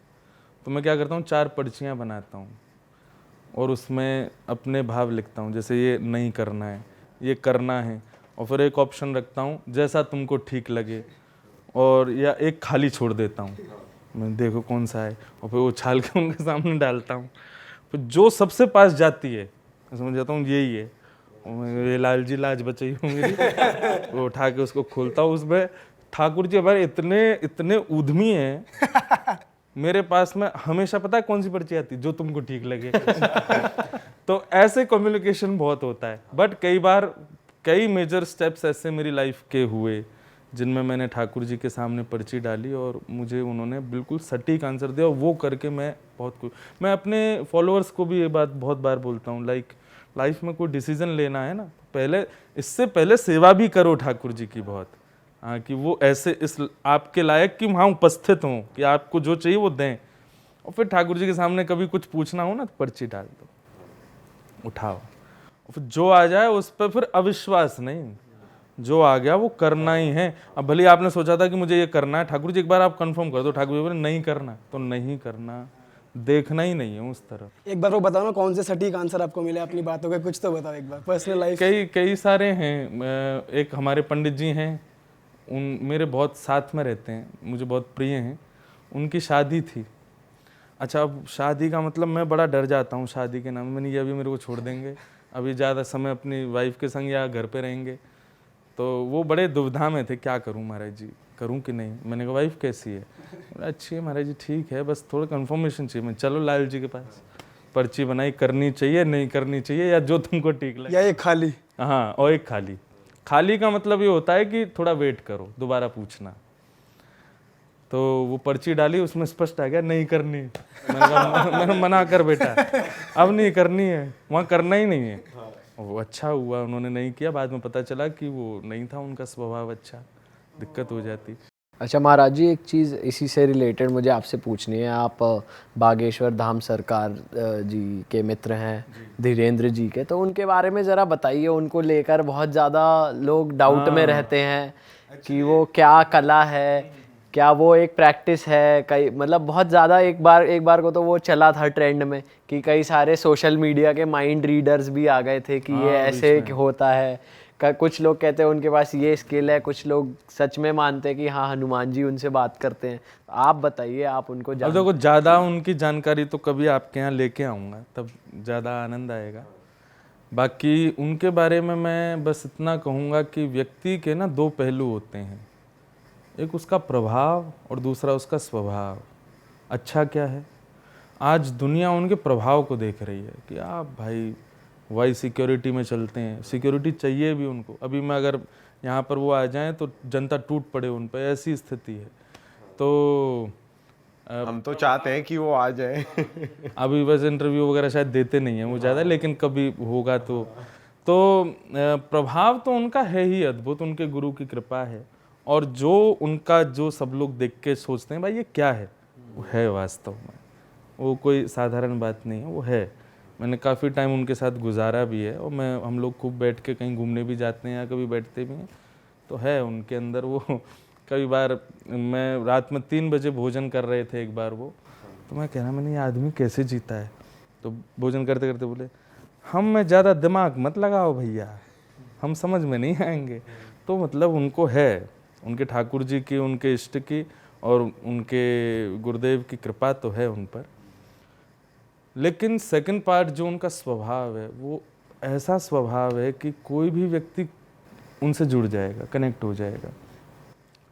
तो मैं क्या करता हूँ, 4 पर्चियाँ बनाता हूँ और उसमें अपने भाव लिखता हूँ। जैसे ये नहीं करना है, ये करना है, और फिर एक ऑप्शन रखता हूँ जैसा तुमको ठीक लगे, और या एक खाली छोड़ देता हूँ, मैं देखो कौन सा है, और फिर उछाल के उनके सामने डालता हूँ। फिर जो सबसे पास जाती है समझ जाता हूँ यही है, ये लाल जी लाज बचाई होंगी, वो उठा के उसको खोलता हूँ। उसमें ठाकुर जी हमारे इतने उद्यमी हैं, मेरे पास में हमेशा पता है कौन सी पर्ची आती है, जो तुमको ठीक लगे। तो ऐसे कम्युनिकेशन बहुत होता है। बट कई बार कई मेजर स्टेप्स ऐसे मेरी लाइफ के हुए जिनमें मैंने ठाकुर जी के सामने पर्ची डाली और मुझे उन्होंने बिल्कुल सटीक आंसर दिया, और वो करके मैं बहुत कुछ, मैं अपने फॉलोअर्स को भी ये बात बहुत बार बोलता हूँ, लाइक लाइफ में कोई डिसीजन लेना है ना, पहले, इससे पहले सेवा भी करो ठाकुर जी की बहुत, हाँ, कि वो ऐसे इस आपके लायक कि वहाँ उपस्थित हों, कि आपको जो चाहिए वो दें। और फिर ठाकुर जी के सामने कभी कुछ पूछना हो ना तो पर्ची डाल दो, उठाओ, और फिर जो आ जाए उस पर फिर अविश्वास नहीं, जो आ गया वो करना ही है। अब भले आपने सोचा था कि मुझे ये करना है, ठाकुर जी एक बार आप कंफर्म कर दो, ठाकुर जी बोले नहीं करना तो नहीं करना, देखना ही नहीं है उस तरफ। एक बार वो बताओ ना, कौन से सटीक आंसर आपको मिले अपनी बातों के, कुछ तो बताओ एक बार, पर्सनल लाइफ। कई सारे हैं। एक हमारे पंडित जी हैं, उन मेरे बहुत साथ में रहते हैं, मुझे बहुत प्रिय हैं। उनकी शादी थी। अच्छा, अब शादी का मतलब मैं बड़ा डर जाता हूँ शादी के नाम। मैंने ये अभी मेरे को छोड़ देंगे, अभी ज़्यादा समय अपनी वाइफ के संग या घर पे रहेंगे, तो वो बड़े दुविधा में थे, क्या करूं महाराज जी, करूं कि नहीं। मैंने कहा वाइफ कैसी है? बोला अच्छी है महाराज जी, ठीक है, बस थोड़ा कंफर्मेशन चाहिए। मैं चलो लाल जी के पास, पर्ची बनाई, करनी चाहिए नहीं करनी चाहिए, या जो तुमको ठीक लगे, या एक खाली। हाँ, और एक खाली। खाली का मतलब ये होता है कि थोड़ा वेट करो, दोबारा पूछना। तो वो पर्ची डाली, उसमें स्पष्ट आ गया नहीं करनी। मैंने कहा मैंने मना कर बेटा, अब नहीं करनी है, वहाँ करना ही नहीं है। वो अच्छा हुआ उन्होंने नहीं किया, बाद में पता चला कि वो नहीं था उनका स्वभाव अच्छा, दिक्कत हो जाती। अच्छा महाराज जी, एक चीज़ इसी से रिलेटेड मुझे आपसे पूछनी है। आप बागेश्वर धाम सरकार जी के मित्र हैं, धीरेन्द्र जी के, तो उनके बारे में ज़रा बताइए। उनको लेकर बहुत ज़्यादा लोग डाउट में रहते हैं कि वो क्या कला है, क्या वो एक प्रैक्टिस है। कई मतलब बहुत ज़्यादा एक बार को तो वो चला था ट्रेंड में कि कई सारे सोशल मीडिया के माइंड रीडर्स भी आ गए थे कि ये ऐसे होता है। कुछ लोग कहते हैं उनके पास ये स्किल है, कुछ लोग सच में मानते हैं कि हाँ हनुमान जी उनसे बात करते हैं। आप बताइए, आप उनको अब देखो, ज़्यादा उनकी जानकारी तो कभी आपके यहाँ लेके आऊँगा, तब ज़्यादा आनंद आएगा। बाकी उनके बारे में मैं बस इतना कहूँगा कि व्यक्ति के ना दो पहलू होते हैं, एक उसका प्रभाव और दूसरा उसका स्वभाव। अच्छा क्या है, आज दुनिया उनके प्रभाव को देख रही है कि आप भाई वाई सिक्योरिटी में चलते हैं, सिक्योरिटी चाहिए भी उनको। अभी मैं अगर यहाँ पर वो आ जाएं तो जनता टूट पड़े उन पर, ऐसी स्थिति है। तो हम तो चाहते हैं कि वो आ जाए। अभी बस इंटरव्यू वगैरह शायद देते नहीं हैं वो ज़्यादा, लेकिन कभी होगा तो प्रभाव तो उनका है ही अद्भुत, उनके गुरु की कृपा है। और जो उनका जो सब लोग देख के सोचते हैं भाई ये क्या है, वो है वास्तव में, वो कोई साधारण बात नहीं है, वो है। मैंने काफ़ी टाइम उनके साथ गुजारा भी है, और हम लोग खूब बैठ के कहीं घूमने भी जाते हैं या कभी बैठते भी हैं, तो है उनके अंदर वो। कई बार मैं रात में 3 बजे भोजन कर रहे थे एक बार वो, तो मैं कह रहा मैंने ये आदमी कैसे जीता है। तो भोजन करते करते बोले हम में ज़्यादा दिमाग मत लगाओ भैया, हम समझ में नहीं आएंगे। तो मतलब उनको है, उनके ठाकुर जी की, उनके इष्ट की और उनके गुरुदेव की कृपा तो है उन पर। लेकिन सेकंड पार्ट जो उनका स्वभाव है, वो ऐसा स्वभाव है कि कोई भी व्यक्ति उनसे जुड़ जाएगा, कनेक्ट हो जाएगा।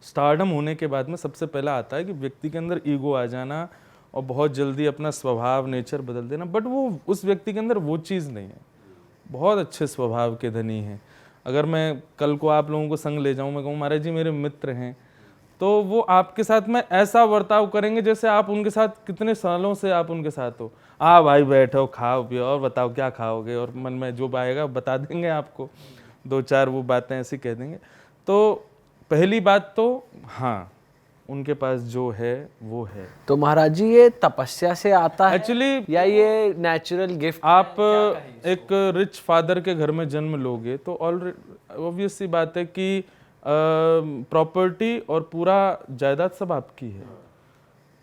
स्टारडम होने के बाद में सबसे पहला आता है कि व्यक्ति के अंदर ईगो आ जाना और बहुत जल्दी अपना स्वभाव, नेचर बदल देना। बट वो उस व्यक्ति के अंदर वो चीज़ नहीं है, बहुत अच्छे स्वभाव के धनी हैं। अगर मैं कल को आप लोगों को संग ले जाऊं, मैं कहूँ महाराज जी मेरे मित्र हैं, तो वो आपके साथ में ऐसा बर्ताव करेंगे जैसे आप उनके साथ कितने सालों से आप उनके साथ हो। भाई बैठो, खाओ पियो और बताओ क्या खाओगे, और मन में जो आएगा बता देंगे आपको, 2-4 वो बातें ऐसी कह देंगे। तो पहली बात तो हाँ, उनके पास जो है वो है। तो महाराज जी ये तपस्या से आता है एक्चुअली, या ये नेचुरल गिफ्ट? आप एक रिच फादर के घर में जन्म लोगे तो ऑलरेडी ऑब्वियस सी बात है कि प्रॉपर्टी और पूरा जायदाद सब आपकी है।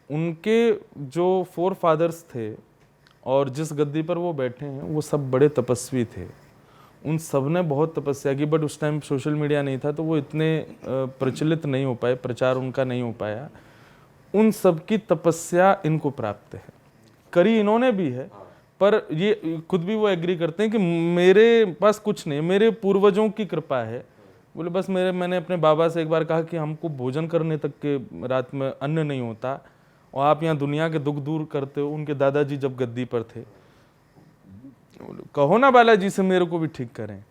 उनके जो 4 फादर्स थे और जिस गद्दी पर वो बैठे हैं, वो सब बड़े तपस्वी थे। उन सब ने बहुत तपस्या की, बट उस टाइम सोशल मीडिया नहीं था तो वो इतने प्रचलित नहीं हो पाए, प्रचार उनका नहीं हो पाया। उन सब की तपस्या इनको प्राप्त है, करी इन्होंने भी है, पर ये खुद भी वो एग्री करते हैं कि मेरे पास कुछ नहीं, मेरे पूर्वजों की कृपा है। बोले बस मैंने अपने बाबा से एक बार कहा कि हमको भोजन करने तक के रात में अन्न नहीं होता और आप यहाँ दुनिया के दुख दूर करते हो। उनके दादाजी जब गद्दी पर थे, कहो ना बालाजी से मेरे को भी ठीक करें।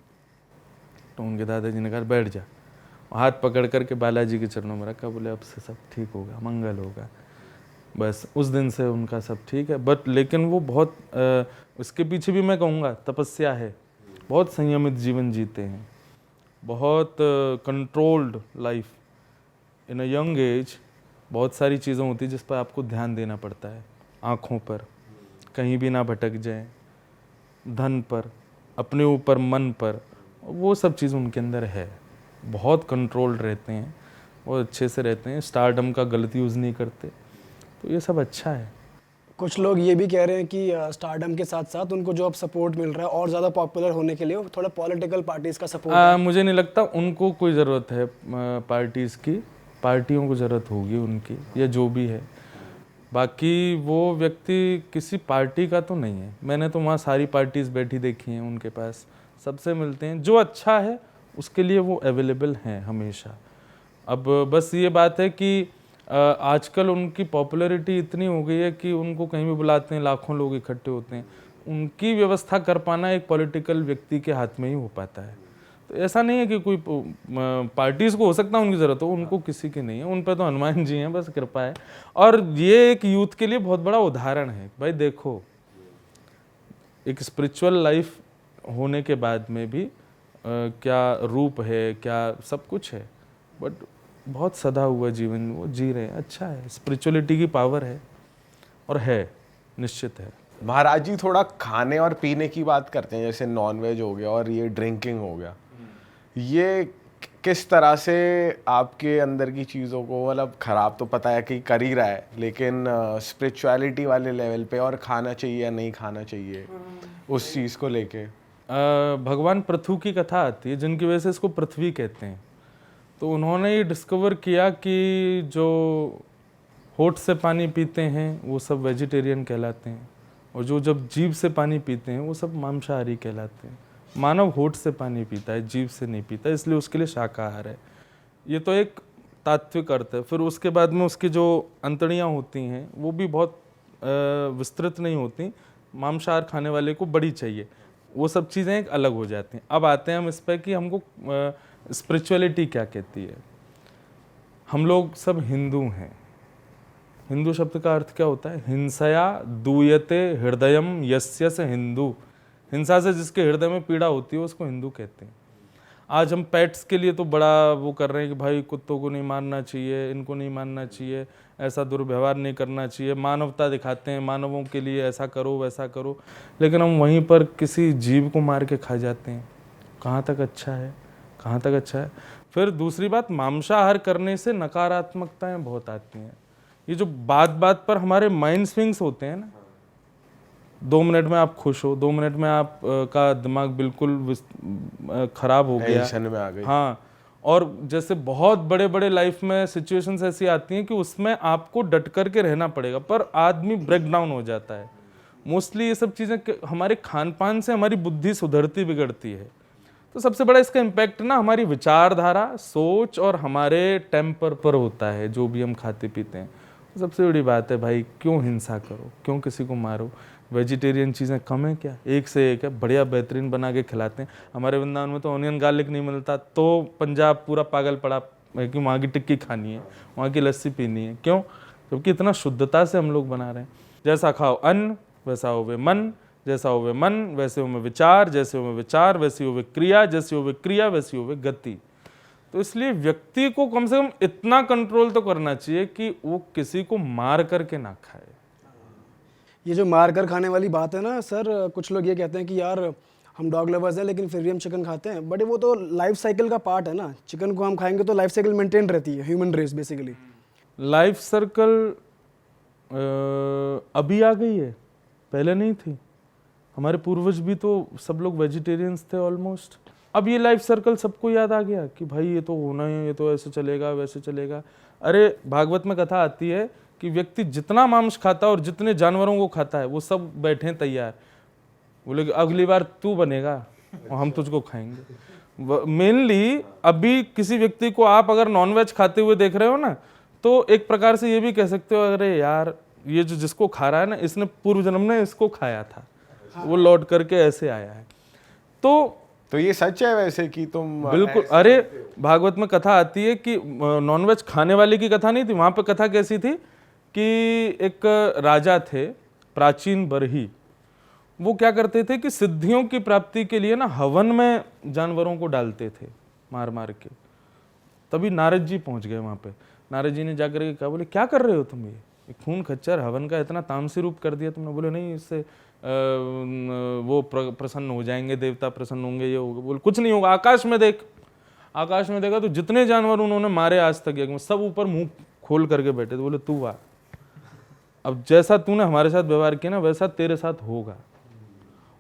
तो उनके दादाजी ने कहा बैठ जा, हाथ पकड़ करके बालाजी के चरणों में रखा, बोले अब से सब ठीक होगा, मंगल होगा। बस उस दिन से उनका सब ठीक है। बट लेकिन वो बहुत इसके पीछे भी मैं कहूँगा तपस्या है। बहुत संयमित जीवन जीते हैं, बहुत controlled life. In a young age बहुत सारी चीज़ें होती हैं जिस पर आपको ध्यान देना पड़ता है, आँखों पर, कहीं भी ना भटक जाए, धन पर, अपने ऊपर, मन पर, वो सब चीज़ उनके अंदर है। बहुत कंट्रोल्ड रहते हैं, बहुत अच्छे से रहते हैं, स्टारडम का गलत यूज़ नहीं करते, तो ये सब अच्छा है। कुछ लोग ये भी कह रहे हैं कि स्टारडम के साथ साथ उनको जो अब सपोर्ट मिल रहा है और ज़्यादा पॉपुलर होने के लिए, वो थोड़ा पॉलिटिकल पार्टीज़ का सपोर्ट है। मुझे नहीं लगता उनको कोई ज़रूरत है पार्टीज़ की, पार्टियों को ज़रूरत होगी उनकी, या जो भी है। बाकी वो व्यक्ति किसी पार्टी का तो नहीं है। मैंने तो वहाँ सारी पार्टीज़ बैठी देखी हैं, उनके पास सबसे मिलते हैं, जो अच्छा है उसके लिए वो अवेलेबल हैं हमेशा। अब बस ये बात है कि आजकल उनकी पॉपुलैरिटी इतनी हो गई है कि उनको कहीं भी बुलाते हैं, लाखों लोग इकट्ठे होते हैं। उनकी व्यवस्था कर पाना एक पॉलिटिकल व्यक्ति के हाथ में ही हो पाता है। तो ऐसा नहीं है कि कोई पार्टीज़ को हो सकता है उनकी ज़रूरत हो, उनको किसी की नहीं है। उन पर तो हनुमान जी हैं, बस कृपा है। और ये एक यूथ के लिए बहुत बड़ा उदाहरण है। भाई देखो, एक स्पिरिचुअल लाइफ होने के बाद में भी क्या रूप है, क्या सब कुछ है, बट बहुत सदा हुआ जीवन वो जी रहे हैं। अच्छा है, स्पिरिचुअलिटी की पावर है, और है, निश्चित है। महाराज जी थोड़ा खाने और पीने की बात करते हैं, जैसे नॉनवेज हो गया और ये ड्रिंकिंग हो गया, ये किस तरह से आपके अंदर की चीज़ों को, मतलब ख़राब तो पता है कि कर ही रहा है, लेकिन स्पिरिचुअलिटी वाले लेवल पे, और खाना चाहिए या नहीं खाना चाहिए उस चीज़ को लेके? भगवान पृथु की कथा आती है, जिनकी वजह से इसको पृथ्वी कहते हैं। तो उन्होंने ये डिस्कवर किया कि जो होठ से पानी पीते हैं वो सब वेजिटेरियन कहलाते हैं, और जो जब जीभ से पानी पीते हैं वो सब मांसाहारी कहलाते हैं। मानव होठ से पानी पीता है, जीभ से नहीं पीता, इसलिए उसके लिए शाकाहार है। ये तो एक तात्विक अर्थ है। फिर उसके बाद में उसकी जो अंतड़ियाँ होती हैं वो भी बहुत विस्तृत नहीं होती, मांसाहार खाने वाले को बड़ी चाहिए। वो सब चीज़ें एक अलग हो जाती हैं। अब आते हैं हम इस पर कि हमको स्पिरिचुअलिटी क्या कहती है। हम लोग सब हिंदू हैं। हिंदू शब्द का अर्थ क्या होता है? हिंसया दूयते हृदयम यस्य से हिंदू। हिंसा से जिसके हृदय में पीड़ा होती है उसको हिंदू कहते हैं। आज हम पेट्स के लिए तो बड़ा वो कर रहे हैं कि भाई कुत्तों को नहीं मारना चाहिए, इनको नहीं मारना चाहिए, ऐसा दुर्व्यवहार नहीं करना चाहिए, मानवता दिखाते हैं, मानवों के लिए ऐसा करो वैसा करो, लेकिन हम वहीं पर किसी जीव को मार के खा जाते हैं। कहाँ तक अच्छा है, कहाँ तक अच्छा है? फिर दूसरी बात, मांसाहार करने से नकारात्मकताएं बहुत आती हैं। ये जो बात बात पर हमारे माइंड स्विंग्स होते हैं ना, 2 मिनट में आप खुश हो, 2 मिनट में आप का दिमाग बिल्कुल खराब हो गया, टेंशन में आ गई। हाँ। और जैसे बहुत बड़े बड़े लाइफ में सिचुएशंस ऐसी आती हैं कि उसमें आपको डट करके रहना पड़ेगा, पर आदमी ब्रेक डाउन हो जाता है। मोस्टली ये सब चीज़ें हमारे खान पान से हमारी बुद्धि सुधरती बिगड़ती है। तो सबसे बड़ा इसका इम्पैक्ट ना हमारी विचारधारा, सोच और हमारे टेम्पर पर होता है, जो भी हम खाते पीते हैं। सबसे बड़ी बात है भाई, क्यों हिंसा करो, क्यों किसी को मारो? वेजिटेरियन चीज़ें कम है क्या? एक से एक है, बढ़िया बेहतरीन बना के खिलाते हैं। हमारे वृंदावन में तो ऑनियन गार्लिक नहीं मिलता, तो पंजाब पूरा पागल पड़ा है कि वहाँ की टिक्की खानी है, वहाँ की लस्सी पीनी है। क्यों? क्योंकि इतना शुद्धता से हम लोग बना रहे हैं। जैसा खाओ अन्न वैसा हो वे मन, जैसा हो वे मन वैसे हो वे विचार, जैसे हो वे विचार वैसी हो वे क्रिया, जैसी हो वे क्रिया वैसी हो वे गति। तो इसलिए व्यक्ति को कम से कम इतना कंट्रोल तो करना चाहिए कि वो किसी को मार करके ना खाए। ये जो मार कर खाने वाली बात है ना सर, कुछ लोग ये कहते हैं कि यार हम डॉग लवर्स हैं लेकिन फिर भी हम चिकन खाते हैं, बट वो तो लाइफ साइकिल का पार्ट है ना। चिकन को हम खाएंगे तो लाइफ साइकिल मेंटेन रहती है, human race basically. Life circle अभी आ गई है, पहले नहीं थी। हमारे पूर्वज भी तो सब लोग वेजिटेरियंस थे ऑलमोस्ट। अब ये लाइफ सर्कल सबको याद आ गया कि भाई ये तो होना है, ये तो ऐसे चलेगा वैसे चलेगा। अरे भागवत में कथा आती है कि व्यक्ति जितना मांस खाता है और जितने जानवरों को खाता है वो सब बैठे हैं तैयार, बोले कि अगली बार तू बनेगा और हम तुझको खाएंगे। मेनली अभी किसी व्यक्ति को आप अगर नॉनवेज खाते हुए देख रहे हो ना, तो एक प्रकार से ये भी कह सकते हो, अरे यार ये जो जिसको खा रहा है ना, इसने पूर्व जन्म में इसको खाया था, वो लौट करके ऐसे आया है। तो ये सच है वैसे कि तुम बिल्कुल, अरे भागवत में कथा आती है कि नॉनवेज खाने वाले की कथा नहीं थी, वहां पे कथा कैसी थी कि एक राजा थे प्राचीन बरही, वो क्या करते थे कि सिद्धियों की प्राप्ति के लिए ना हवन में जानवरों को डालते थे मार मार के। तभी नारद जी पहुंच गए वहां पे। नारद जी ने जाकर के कहा, बोले क्या कर रहे हो तुम, ये खून खच्चर हवन का इतना तामसी रूप कर दिया तुमने। बोले नहीं, इससे वो प्रसन्न हो जाएंगे, देवता प्रसन्न होंगे, ये होगा। बोले कुछ नहीं होगा, आकाश में देख। आकाश में देखा तो जितने जानवर उन्होंने मारे आज तक यज्ञ में, सब ऊपर मुंह खोल करके बैठे थे। बोले तू आ, अब जैसा तूने हमारे साथ व्यवहार किया ना वैसा तेरे साथ होगा,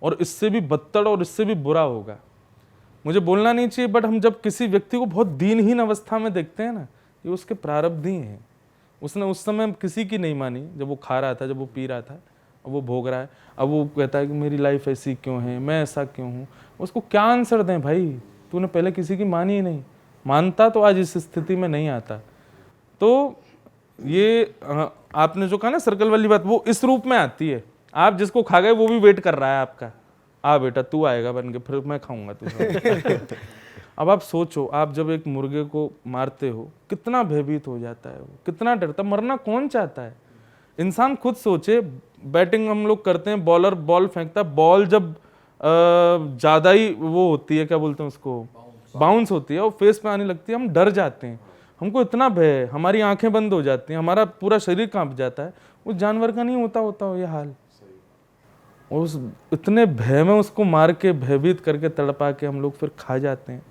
और इससे भी बदतर और इससे भी बुरा होगा। मुझे बोलना नहीं चाहिए, बट हम जब किसी व्यक्ति को बहुत दीनहीन अवस्था में देखते हैं ना, ये उसके प्रारब्ध ही हैं। उसने उस समय किसी की नहीं मानी, जब वो खा रहा था, जब वो पी रहा था, अब वो भोग रहा है। अब वो कहता है कि मेरी लाइफ ऐसी क्यों है, मैं ऐसा क्यों हूँ। उसको क्या आंसर दें भाई, तूने पहले किसी की मानी ही नहीं। मानता तो आज इस स्थिति में नहीं आता। तो ये आपने जो कहा ना सर्कल वाली बात, वो इस रूप में आती है। आप जिसको खा गए वो भी वेट कर रहा है आपका, आ बेटा तू आएगा बन के, फिर मैं खाऊंगा तुझे। अब आप सोचो, आप जब एक मुर्गे को मारते हो कितना भयभीत हो जाता है वो, कितना डरता। मरना कौन चाहता है? इंसान खुद सोचे, बैटिंग हम लोग करते हैं, बॉलर बॉल फेंकता है, बॉल जब ज्यादा ही वो होती है, क्या बोलते हैं उसको, बाउंस होती है, और फेस पे आने लगती है, हम डर जाते हैं। हमको इतना भय है, हमारी आंखें बंद हो जाती हैं, हमारा पूरा शरीर कांप जाता है। उस जानवर का नहीं होता ये हाल। उस इतने भय में उसको मार के भयभीत करके तड़पा के हम लोग फिर खा जाते हैं।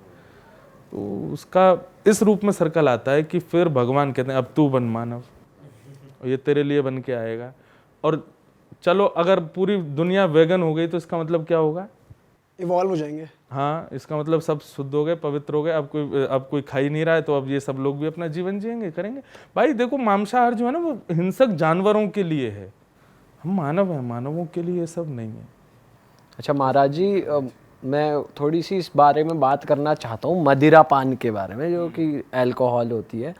तो उसका इस रूप में सर्कल आता है कि फिर भगवान कहते हैं अब तू बन मानव, और ये तेरे लिए बन के आएगा। और चलो अगर पूरी दुनिया वेगन हो गई तो इसका मतलब क्या होगा? इवॉल्व हो जाएंगे। हाँ, इसका मतलब सब शुद्ध हो गए, पवित्र हो गए। अब कोई खा ही नहीं रहा है, तो अब ये सब लोग भी अपना जीवन जिएंगे, करेंगे। भाई देखो, मांसाहार जो है ना वो हिंसक जानवरों के लिए है, हम मानव हैं, मानवों के लिए ये सब नहीं है। अच्छा महाराज जी, मैं थोड़ी सी इस बारे में बात करना चाहता हूँ, मदिरा पान के बारे में, जो कि अल्कोहल होती है।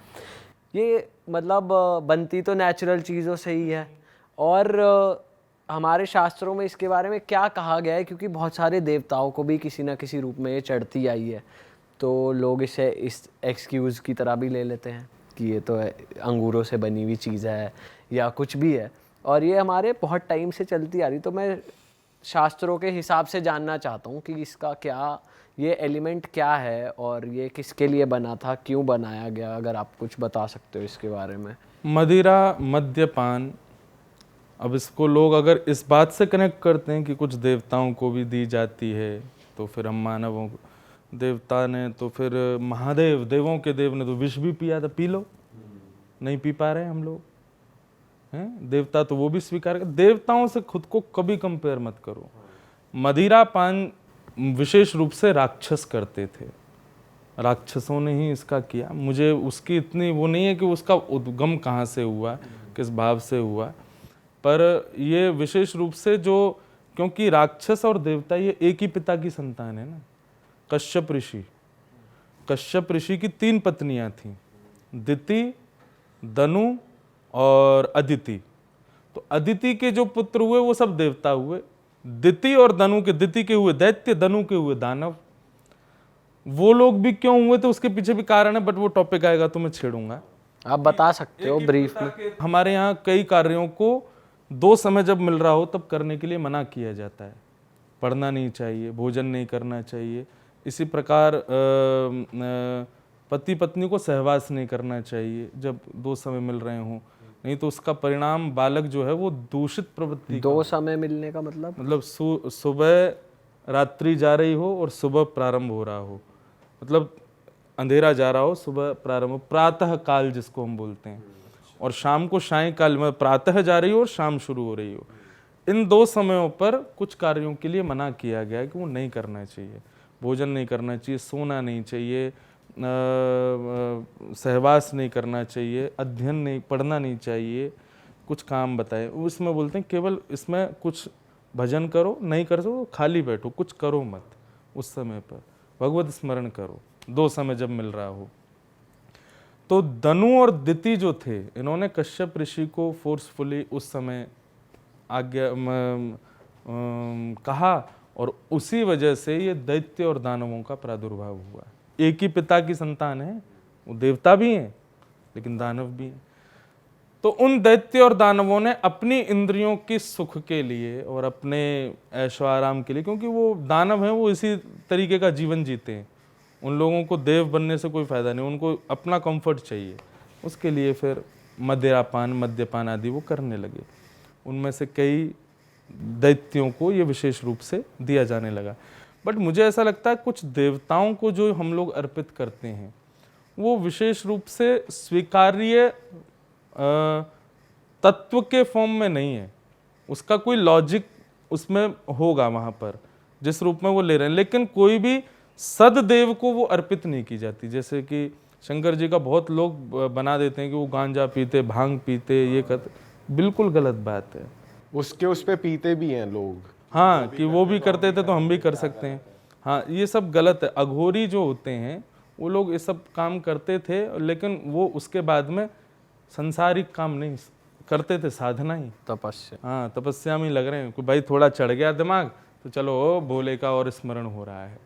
ये मतलब बनती तो नेचुरल चीज़ों से ही है, और हमारे शास्त्रों में इसके बारे में क्या कहा गया है, क्योंकि बहुत सारे देवताओं को भी किसी न किसी रूप में ये चढ़ती आई है, तो लोग इसे इस एक्सक्यूज़ की तरह भी ले लेते हैं कि ये तो अंगूरों से बनी हुई चीज़ है या कुछ भी है, और ये हमारे बहुत टाइम से चलती आ रही। तो मैं शास्त्रों के हिसाब से जानना चाहता हूँ कि इसका क्या, ये एलिमेंट क्या है, और ये किसके लिए बना था, क्यों बनाया गया, अगर आप कुछ बता सकते हो इसके बारे में। मदिरा, मद्यपान, अब इसको लोग अगर इस बात से कनेक्ट करते हैं कि कुछ देवताओं को भी दी जाती है, तो फिर हम मानवों को, देवता ने तो फिर महादेव, देवों के देव ने तो विष भी पिया था, पी लो, नहीं पी पा रहे हम लोग हैं। देवता तो वो भी स्वीकार कर। देवताओं से खुद को कभी कंपेयर मत करो। मदिरा पान विशेष रूप से राक्षस करते थे, राक्षसों ने ही इसका किया। मुझे उसकी इतनी वो नहीं है कि उसका उद्गम कहाँ से हुआ, किस भाव से हुआ, पर ये विशेष रूप से जो, क्योंकि राक्षस और देवता ये एक ही पिता की संतान है ना। कश्यप ऋषि की 3 पत्नियां थीं, दिति, दनु और अदिति। तो अदिति के जो पुत्र हुए वो सब देवता हुए। दिति और दनु के, दिति के हुए दैत्य, दनु के हुए दानव। वो लोग भी क्यों हुए तो उसके पीछे भी कारण है, बट वो टॉपिक आएगा तो मैं छेड़ूंगा। आप बता सकते हो ब्रीफ में। हमारे यहाँ कई कार्यों को 2 समय जब मिल रहा हो तब करने के लिए मना किया जाता है। पढ़ना नहीं चाहिए, भोजन नहीं करना चाहिए। इसी प्रकार पति पत्नी को सहवास नहीं करना चाहिए जब 2 समय मिल रहे हों, नहीं तो उसका परिणाम बालक जो है वो दूषित प्रवृत्ति। 2 समय मिलने का मतलब सुबह रात्रि जा रही हो और सुबह प्रारंभ हो रहा हो, मतलब अंधेरा जा रहा हो, सुबह प्रारंभ हो, प्रातः काल जिसको हम बोलते हैं, और शाम को सायंकाल में प्रातः जा रही हो और शाम शुरू हो रही हो। इन 2 समयों पर कुछ कार्यों के लिए मना किया गया है कि वो नहीं करना चाहिए। भोजन नहीं करना चाहिए, सोना नहीं चाहिए, सहवास नहीं करना चाहिए, अध्ययन नहीं, पढ़ना नहीं चाहिए। कुछ काम बताए उसमें बोलते हैं केवल इसमें कुछ भजन करो, नहीं कर सको खाली बैठो, कुछ करो मत। उस समय पर भगवत स्मरण करो 2 समय जब मिल रहा हो। तो दनु और दिति जो थे, इन्होंने कश्यप ऋषि को फोर्सफुली उस समय आज्ञा कहा, और उसी वजह से ये दैत्य और दानवों का प्रादुर्भाव हुआ। एक ही पिता की संतान है, वो देवता भी हैं लेकिन दानव भी हैं। तो उन दैत्य और दानवों ने अपनी इंद्रियों के सुख के लिए और अपने ऐशो आराम के लिए, क्योंकि वो दानव हैं, वो इसी तरीके का जीवन जीते हैं, उन लोगों को देव बनने से कोई फायदा नहीं, उनको अपना कंफर्ट चाहिए, उसके लिए फिर मदिरापान मद्यपान आदि वो करने लगे। उनमें से कई दैत्यों को ये विशेष रूप से दिया जाने लगा। बट मुझे ऐसा लगता है कुछ देवताओं को जो हम लोग अर्पित करते हैं वो विशेष रूप से स्वीकार्य तत्व के फॉर्म में नहीं है, उसका कोई लॉजिक उसमें होगा वहाँ पर जिस रूप में वो ले रहे हैं, लेकिन कोई भी सददेव को वो अर्पित नहीं की जाती। जैसे कि शंकर जी का बहुत लोग बना देते हैं कि वो गांजा पीते, भांग पीते, ये करते, बिल्कुल गलत बात है। उसके उस पे पीते भी हैं लोग, हाँ, कि वो भी करते थे तो हम भी कर सकते हैं। हाँ, ये सब गलत है। अघोरी जो होते हैं वो लोग ये सब काम करते थे, लेकिन वो उसके बाद में संसारिक काम नहीं करते थे, साधना ही, तपस्या। हाँ, तपस्या में लग रहे हैं। कोई भाई थोड़ा चढ़ गया दिमाग तो चलो भोले का और स्मरण हो रहा है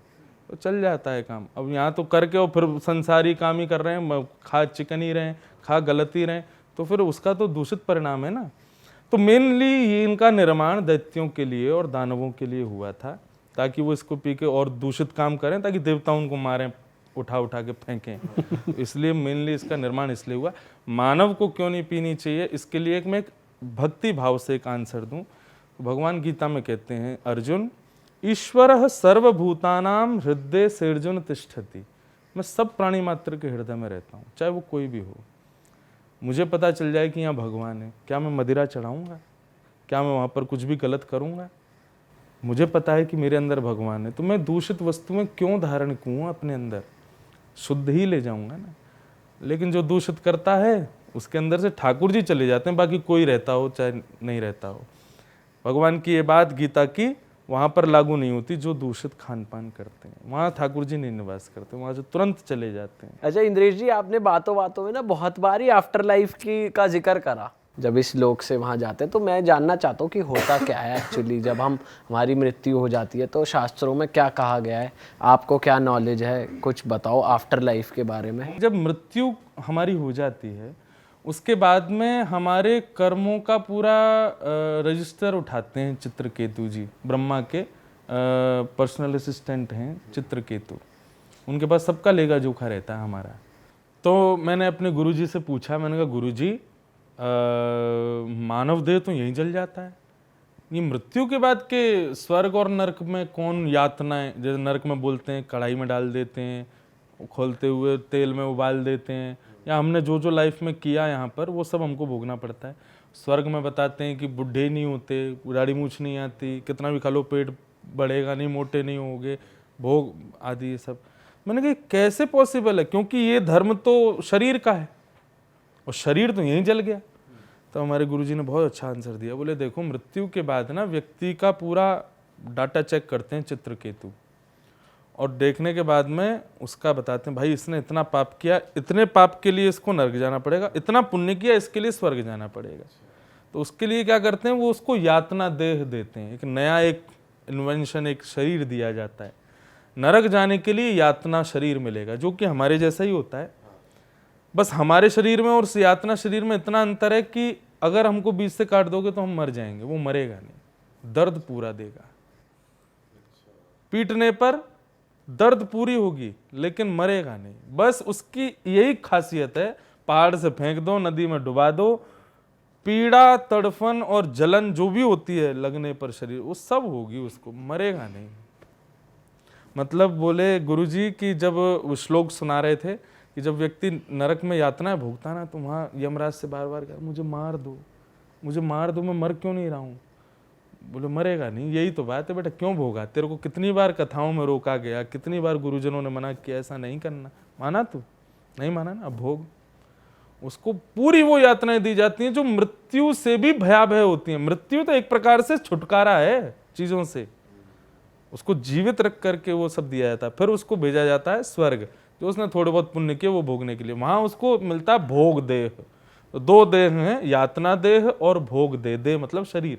तो चल जाता है काम। अब यहाँ तो करके और फिर संसारी काम ही कर रहे हैं, खा चिकन ही रहे, खा गलत ही रहे, तो फिर उसका तो दूषित परिणाम है ना। तो मेनली ये इनका निर्माण दैत्यों के लिए और दानवों के लिए हुआ था, ताकि वो इसको पी के और दूषित काम करें, ताकि देवता उनको मारें, उठा उठा के फेंकें। इसलिए मेनली इसका निर्माण इसलिए हुआ। मानव को क्यों नहीं पीनी चाहिए, इसके लिए मैं एक भक्ति भाव से एक आंसर दूं। भगवान गीता में कहते हैं, अर्जुन ईश्वरः सर्वभूतानां हृदय सेर्जुन तिष्ठति। मैं सब प्राणी मात्र के हृदय में रहता हूँ, चाहे वो कोई भी हो। मुझे पता चल जाए कि यहाँ भगवान है, क्या मैं मदिरा चढ़ाऊँगा? क्या मैं वहाँ पर कुछ भी गलत करूँगा? मुझे पता है कि मेरे अंदर भगवान है, तो मैं दूषित वस्तुएं क्यों धारण करूँ अपने अंदर? शुद्ध ही ले जाऊँगा ना। लेकिन जो दूषित करता है उसके अंदर से ठाकुर जी चले जाते हैं, बाकी कोई रहता हो चाहे नहीं रहता हो। भगवान की ये बात गीता की वहाँ पर लागू नहीं होती। जो दूषित खान पान करते हैं वहाँ ठाकुर जी नहीं निवास करते, वहाँ से तुरंत चले जाते हैं। अच्छा इंद्रेश जी, आपने बातों बातों में ना बहुत बार ही आफ्टर लाइफ की का जिक्र करा जब इस लोक से वहाँ जाते हैं, तो मैं जानना चाहता हूँ कि होता क्या है एक्चुअली जब हमारी मृत्यु हो जाती है, तो शास्त्रों में क्या कहा गया है, आपको क्या नॉलेज है, कुछ बताओ आफ्टर लाइफ के बारे में। जब मृत्यु हमारी हो जाती है उसके बाद में हमारे कर्मों का पूरा रजिस्टर उठाते हैं चित्रकेतु जी, ब्रह्मा के पर्सनल असिस्टेंट हैं चित्रकेतु, उनके पास सबका लेखा जोखा रहता है हमारा। तो मैंने अपने गुरुजी से पूछा, मैंने कहा गुरुजी मानव देह तो यहीं जल जाता है, ये मृत्यु के बाद के स्वर्ग और नरक में कौन यातनाएं, जैसे नरक में बोलते हैं कढ़ाई में डाल देते हैं, खोलते हुए तेल में उबाल देते हैं, या हमने जो जो लाइफ में किया यहाँ पर वो सब हमको भोगना पड़ता है। स्वर्ग में बताते हैं कि बुढ़े नहीं होते, दाढ़ी मूछ नहीं आती, कितना भी खा लो पेट बढ़ेगा नहीं, मोटे नहीं होगे, भोग आदि ये सब। मैंने कहा कैसे पॉसिबल है, क्योंकि ये धर्म तो शरीर का है और शरीर तो यहीं जल गया। तो हमारे गुरुजी ने बहुत अच्छा आंसर दिया, बोले देखो मृत्यु के बाद ना व्यक्ति का पूरा डाटा चेक करते हैं चित्रकेतु, और देखने के बाद में उसका बताते हैं भाई इसने इतना पाप किया, इतने पाप के लिए इसको नरक जाना पड़ेगा, इतना पुण्य किया इसके लिए स्वर्ग जाना पड़ेगा। तो उसके लिए क्या करते हैं, वो उसको यातना देह देते हैं, एक नया एक इन्वेंशन, एक शरीर दिया जाता है। नरक जाने के लिए यातना शरीर मिलेगा जो कि हमारे जैसा ही होता है, बस हमारे शरीर में और उस यातना शरीर में इतना अंतर है कि अगर हमको बीच से काट दोगे तो हम मर जाएंगे, वो मरेगा नहीं, दर्द पूरा देगा। पीटने पर दर्द पूरी होगी लेकिन मरेगा नहीं, बस उसकी यही खासियत है। पहाड़ से फेंक दो, नदी में डुबा दो, पीड़ा तड़फन और जलन जो भी होती है लगने पर शरीर, वो सब होगी, उसको मरेगा नहीं। मतलब बोले गुरुजी कि जब वो श्लोक सुना रहे थे कि जब व्यक्ति नरक में यातना भोगता ना, तो वहाँ यमराज से बार बार कहा मुझे मार दो, मुझे मार दो, मैं मर क्यों नहीं रहा हूँ? बोले मरेगा नहीं, यही तो बात है बेटा, क्यों भोगा? तेरे को कितनी बार कथाओं में रोका गया, कितनी बार गुरुजनों ने मना किया ऐसा नहीं करना, माना तू? नहीं माना ना, अब भोग। उसको पूरी वो यातनाएं दी जाती हैं जो मृत्यु से भी भयावह होती हैं। मृत्यु तो एक प्रकार से छुटकारा है चीजों से, उसको जीवित रख करके वो सब दिया जाता है। फिर उसको भेजा जाता है स्वर्ग, जो उसने थोड़े बहुत पुण्य किए वो भोगने के लिए, वहां उसको मिलता है भोग देह। तो दो देह हैं, यातना देह और भोग देह। देह मतलब शरीर।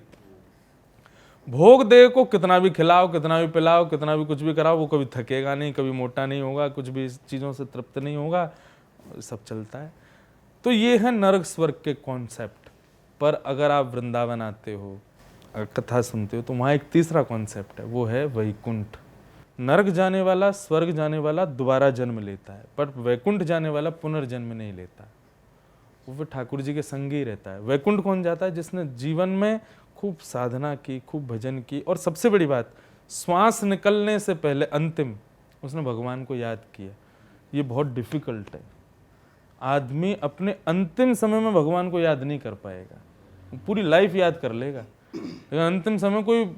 भोग देह को कितना भी खिलाओ, कितना भी पिलाओ, कितना भी कुछ भी कराओ, वो कभी थकेगा नहीं, कभी मोटा नहीं होगा, कुछ भी चीज़ों से तृप्त नहीं होगा, सब चलता है। तो ये है नरक स्वर्ग के कॉन्सेप्ट। पर अगर आप वृंदावन आते हो, कथा सुनते हो, तो वहाँ एक तीसरा कॉन्सेप्ट है, वो है वैकुंठ। नरक जाने वाला, स्वर्ग जाने वाला दोबारा जन्म लेता है, पर वैकुंठ जाने वाला पुनर्जन्म नहीं लेता। वो फिर ठाकुर जी के संग ही रहता है। वैकुंठ कौन जाता है? जिसने जीवन में खूब साधना की, खूब भजन की, और सबसे बड़ी बात, श्वास निकलने से पहले अंतिम उसने भगवान को याद किया। ये बहुत डिफिकल्ट है। आदमी अपने अंतिम समय में भगवान को याद नहीं कर पाएगा, पूरी लाइफ याद कर लेगा, लेकिन अंतिम समय कोई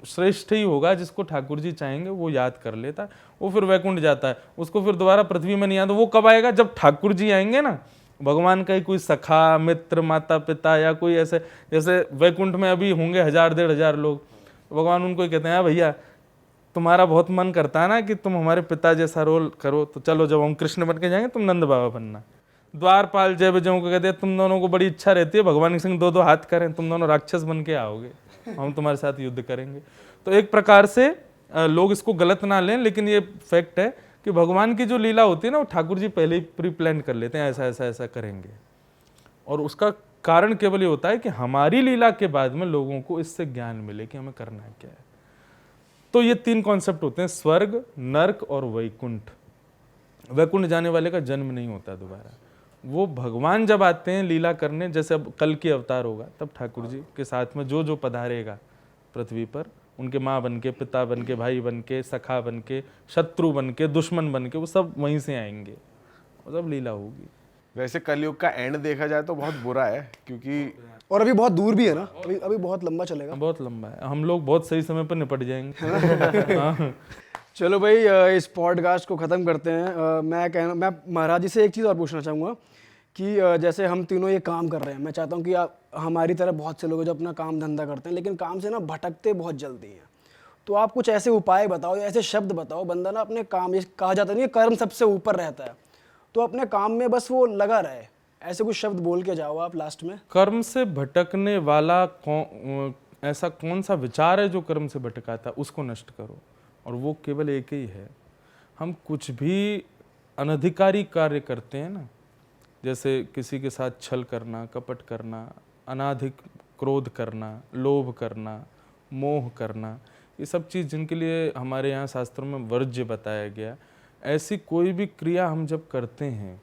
श्रेष्ठ ही होगा जिसको ठाकुर जी चाहेंगे वो याद कर लेता है, वो फिर वैकुंठ जाता है। उसको फिर दोबारा पृथ्वी में नहीं आता। वो कब आएगा? जब ठाकुर जी आएंगे ना, भगवान का ही कोई सखा, मित्र, माता पिता या कोई ऐसे, जैसे वैकुंठ में अभी होंगे 1000-1500 लोग, भगवान उनको ही कहते हैं, भैया तुम्हारा बहुत मन करता है ना कि तुम हमारे पिता जैसा रोल करो, तो चलो जब हम कृष्ण बन के जाएंगे तुम नंद बाबा बनना। द्वारपाल जय विजयों को कहते हैं, तुम दोनों को बड़ी इच्छा रहती है भगवान के संग 2-2 हाथ करें, तुम दोनों राक्षस बन के आओगे, हम तुम्हारे साथ युद्ध करेंगे। तो एक प्रकार से लोग इसको गलत ना लें, लेकिन ये फैक्ट है कि भगवान की जो लीला होती है ना, वो ठाकुर जी पहले ही प्री प्लान कर लेते हैं, ऐसा ऐसा ऐसा करेंगे। और उसका कारण केवल ये होता है कि हमारी लीला के बाद में लोगों को इससे ज्ञान मिले कि हमें करना क्या है। तो ये 3 कॉन्सेप्ट होते हैं, स्वर्ग, नर्क और वैकुंठ। वैकुंठ जाने वाले का जन्म नहीं होता दोबारा। वो भगवान जब आते हैं लीला करने, जैसे अब कल की अवतार होगा, तब ठाकुर जी के साथ में जो जो पधारेगा पृथ्वी पर, उनके माँ बन के, पिता बन के, भाई बन के, सखा बन के, शत्रु बन के, दुश्मन बन के, वो सब वहीं से आएंगे और सब लीला होगी। वैसे कलयुग का एंड देखा जाए तो बहुत बुरा है, क्योंकि और अभी बहुत दूर भी है ना, अभी बहुत लंबा चलेगा। बहुत लंबा है, हम लोग बहुत सही समय पर निपट जाएंगे। हाँ। चलो भाई, इस पॉडकास्ट को ख़त्म करते हैं। मैं महाराज जी से एक चीज़ और पूछना चाहूँगा कि जैसे हम तीनों ये काम कर रहे हैं, मैं चाहता हूँ कि आप हमारी तरह बहुत से लोग हैं जो अपना काम धंधा करते हैं, लेकिन काम से ना भटकते बहुत जल्दी हैं। तो आप कुछ ऐसे उपाय बताओ या ऐसे शब्द बताओ, बंदा ना अपने काम, ये कहा जाता नहीं है कर्म सबसे ऊपर रहता है, तो अपने काम में बस वो लगा रहे, ऐसे कुछ शब्द बोल के जाओ आप लास्ट में। कर्म से भटकने वाला ऐसा कौन सा विचार है जो कर्म से भटकाता है? उसको नष्ट करो, और वो केवल एक ही है। हम कुछ भी अनधिकारी कार्य करते हैं ना, जैसे किसी के साथ छल करना, कपट करना, अनाधिक क्रोध करना, लोभ करना, मोह करना, ये सब चीज़ जिनके लिए हमारे यहाँ शास्त्रों में वर्ज्य बताया गया, ऐसी कोई भी क्रिया हम जब करते हैं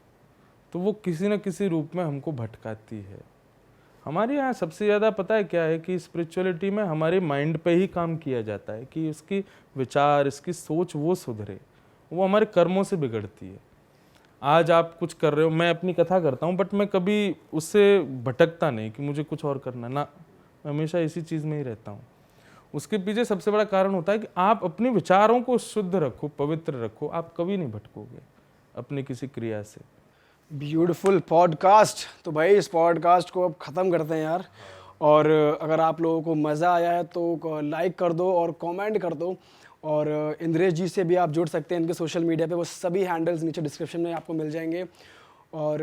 तो वो किसी न किसी रूप में हमको भटकाती है। हमारे यहाँ सबसे ज़्यादा पता है क्या है कि स्पिरिचुअलिटी में हमारे माइंड पे ही काम किया जाता है कि इसकी विचार, इसकी सोच वो सुधरे, वो हमारे कर्मों से बिगड़ती है। आज आप कुछ कर रहे हो, मैं अपनी कथा करता हूँ, बट मैं कभी उससे भटकता नहीं कि मुझे कुछ और करना, ना, मैं हमेशा इसी चीज़ में ही रहता हूँ। उसके पीछे सबसे बड़ा कारण होता है कि आप अपने विचारों को शुद्ध रखो, पवित्र रखो, आप कभी नहीं भटकोगे अपनी किसी क्रिया से। Beautiful podcast. तो भाई इस पॉडकास्ट को अब ख़त्म करते हैं यार, और अगर आप लोगों को मज़ा आया है तो लाइक कर दो और कमेंट कर दो, और इंद्रेश जी से भी आप जुड़ सकते हैं इनके सोशल मीडिया पे, वो सभी हैंडल्स नीचे डिस्क्रिप्शन में आपको मिल जाएंगे। और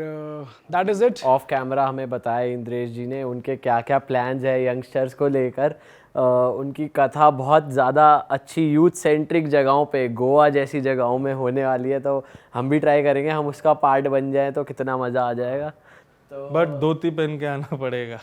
that is it. Of camera हमें बताया इंद्रेश जी ने उनके क्या क्या प्लान्स है यंगस्टर्स को लेकर। उनकी कथा बहुत ज़्यादा अच्छी यूथ सेंट्रिक जगहों पे, गोवा जैसी जगहों में होने वाली है, तो हम भी ट्राई करेंगे, हम उसका पार्ट बन जाएं तो कितना मज़ा आ जाएगा। तो बट धोती पहन के आना पड़ेगा,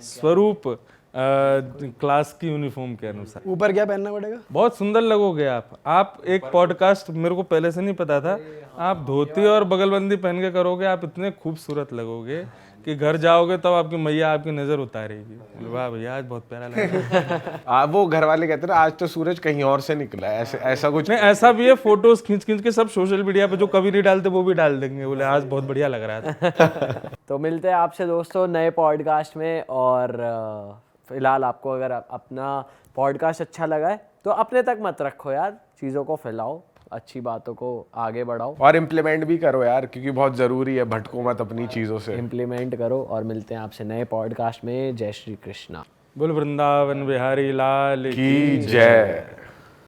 स्वरूप क्लास की यूनिफॉर्म के अनुसार। ऊपर क्या पहनना पड़ेगा? बहुत सुंदर लगोगे आप एक पॉडकास्ट मेरे को पहले से नहीं पता था, आप धोती और बगलबंदी पहन के करोगे, आप इतने खूबसूरत लगोगे कि घर जाओगे तब आपकी मैया आपकी नजर उतारेगी, वाह भैया आज बहुत प्यारा लगा। वो घर वाले कहते हैं ना, आज तो सूरज कहीं और से निकला है, ऐसा कुछ नहीं, ऐसा भी है, फोटोज खींच खींच के सब सोशल मीडिया पे जो कभी नहीं डालते वो भी डाल देंगे, बोले आज बहुत बढ़िया लग रहा था। तो मिलते हैं आपसे दोस्तों नए पॉडकास्ट में, और फिलहाल आपको अगर अपना पॉडकास्ट अच्छा लगा है तो अपने तक मत रखो यार, चीज़ों को फैलाओ, अच्छी बातों को आगे बढ़ाओ और इम्प्लीमेंट भी करो यार, क्योंकि बहुत ज़रूरी है, भटको मत अपनी चीज़ों से, इम्प्लीमेंट करो। और मिलते हैं आपसे नए पॉडकास्ट में। जय श्री कृष्णा। बोल वृंदावन बिहारी लाल की जय।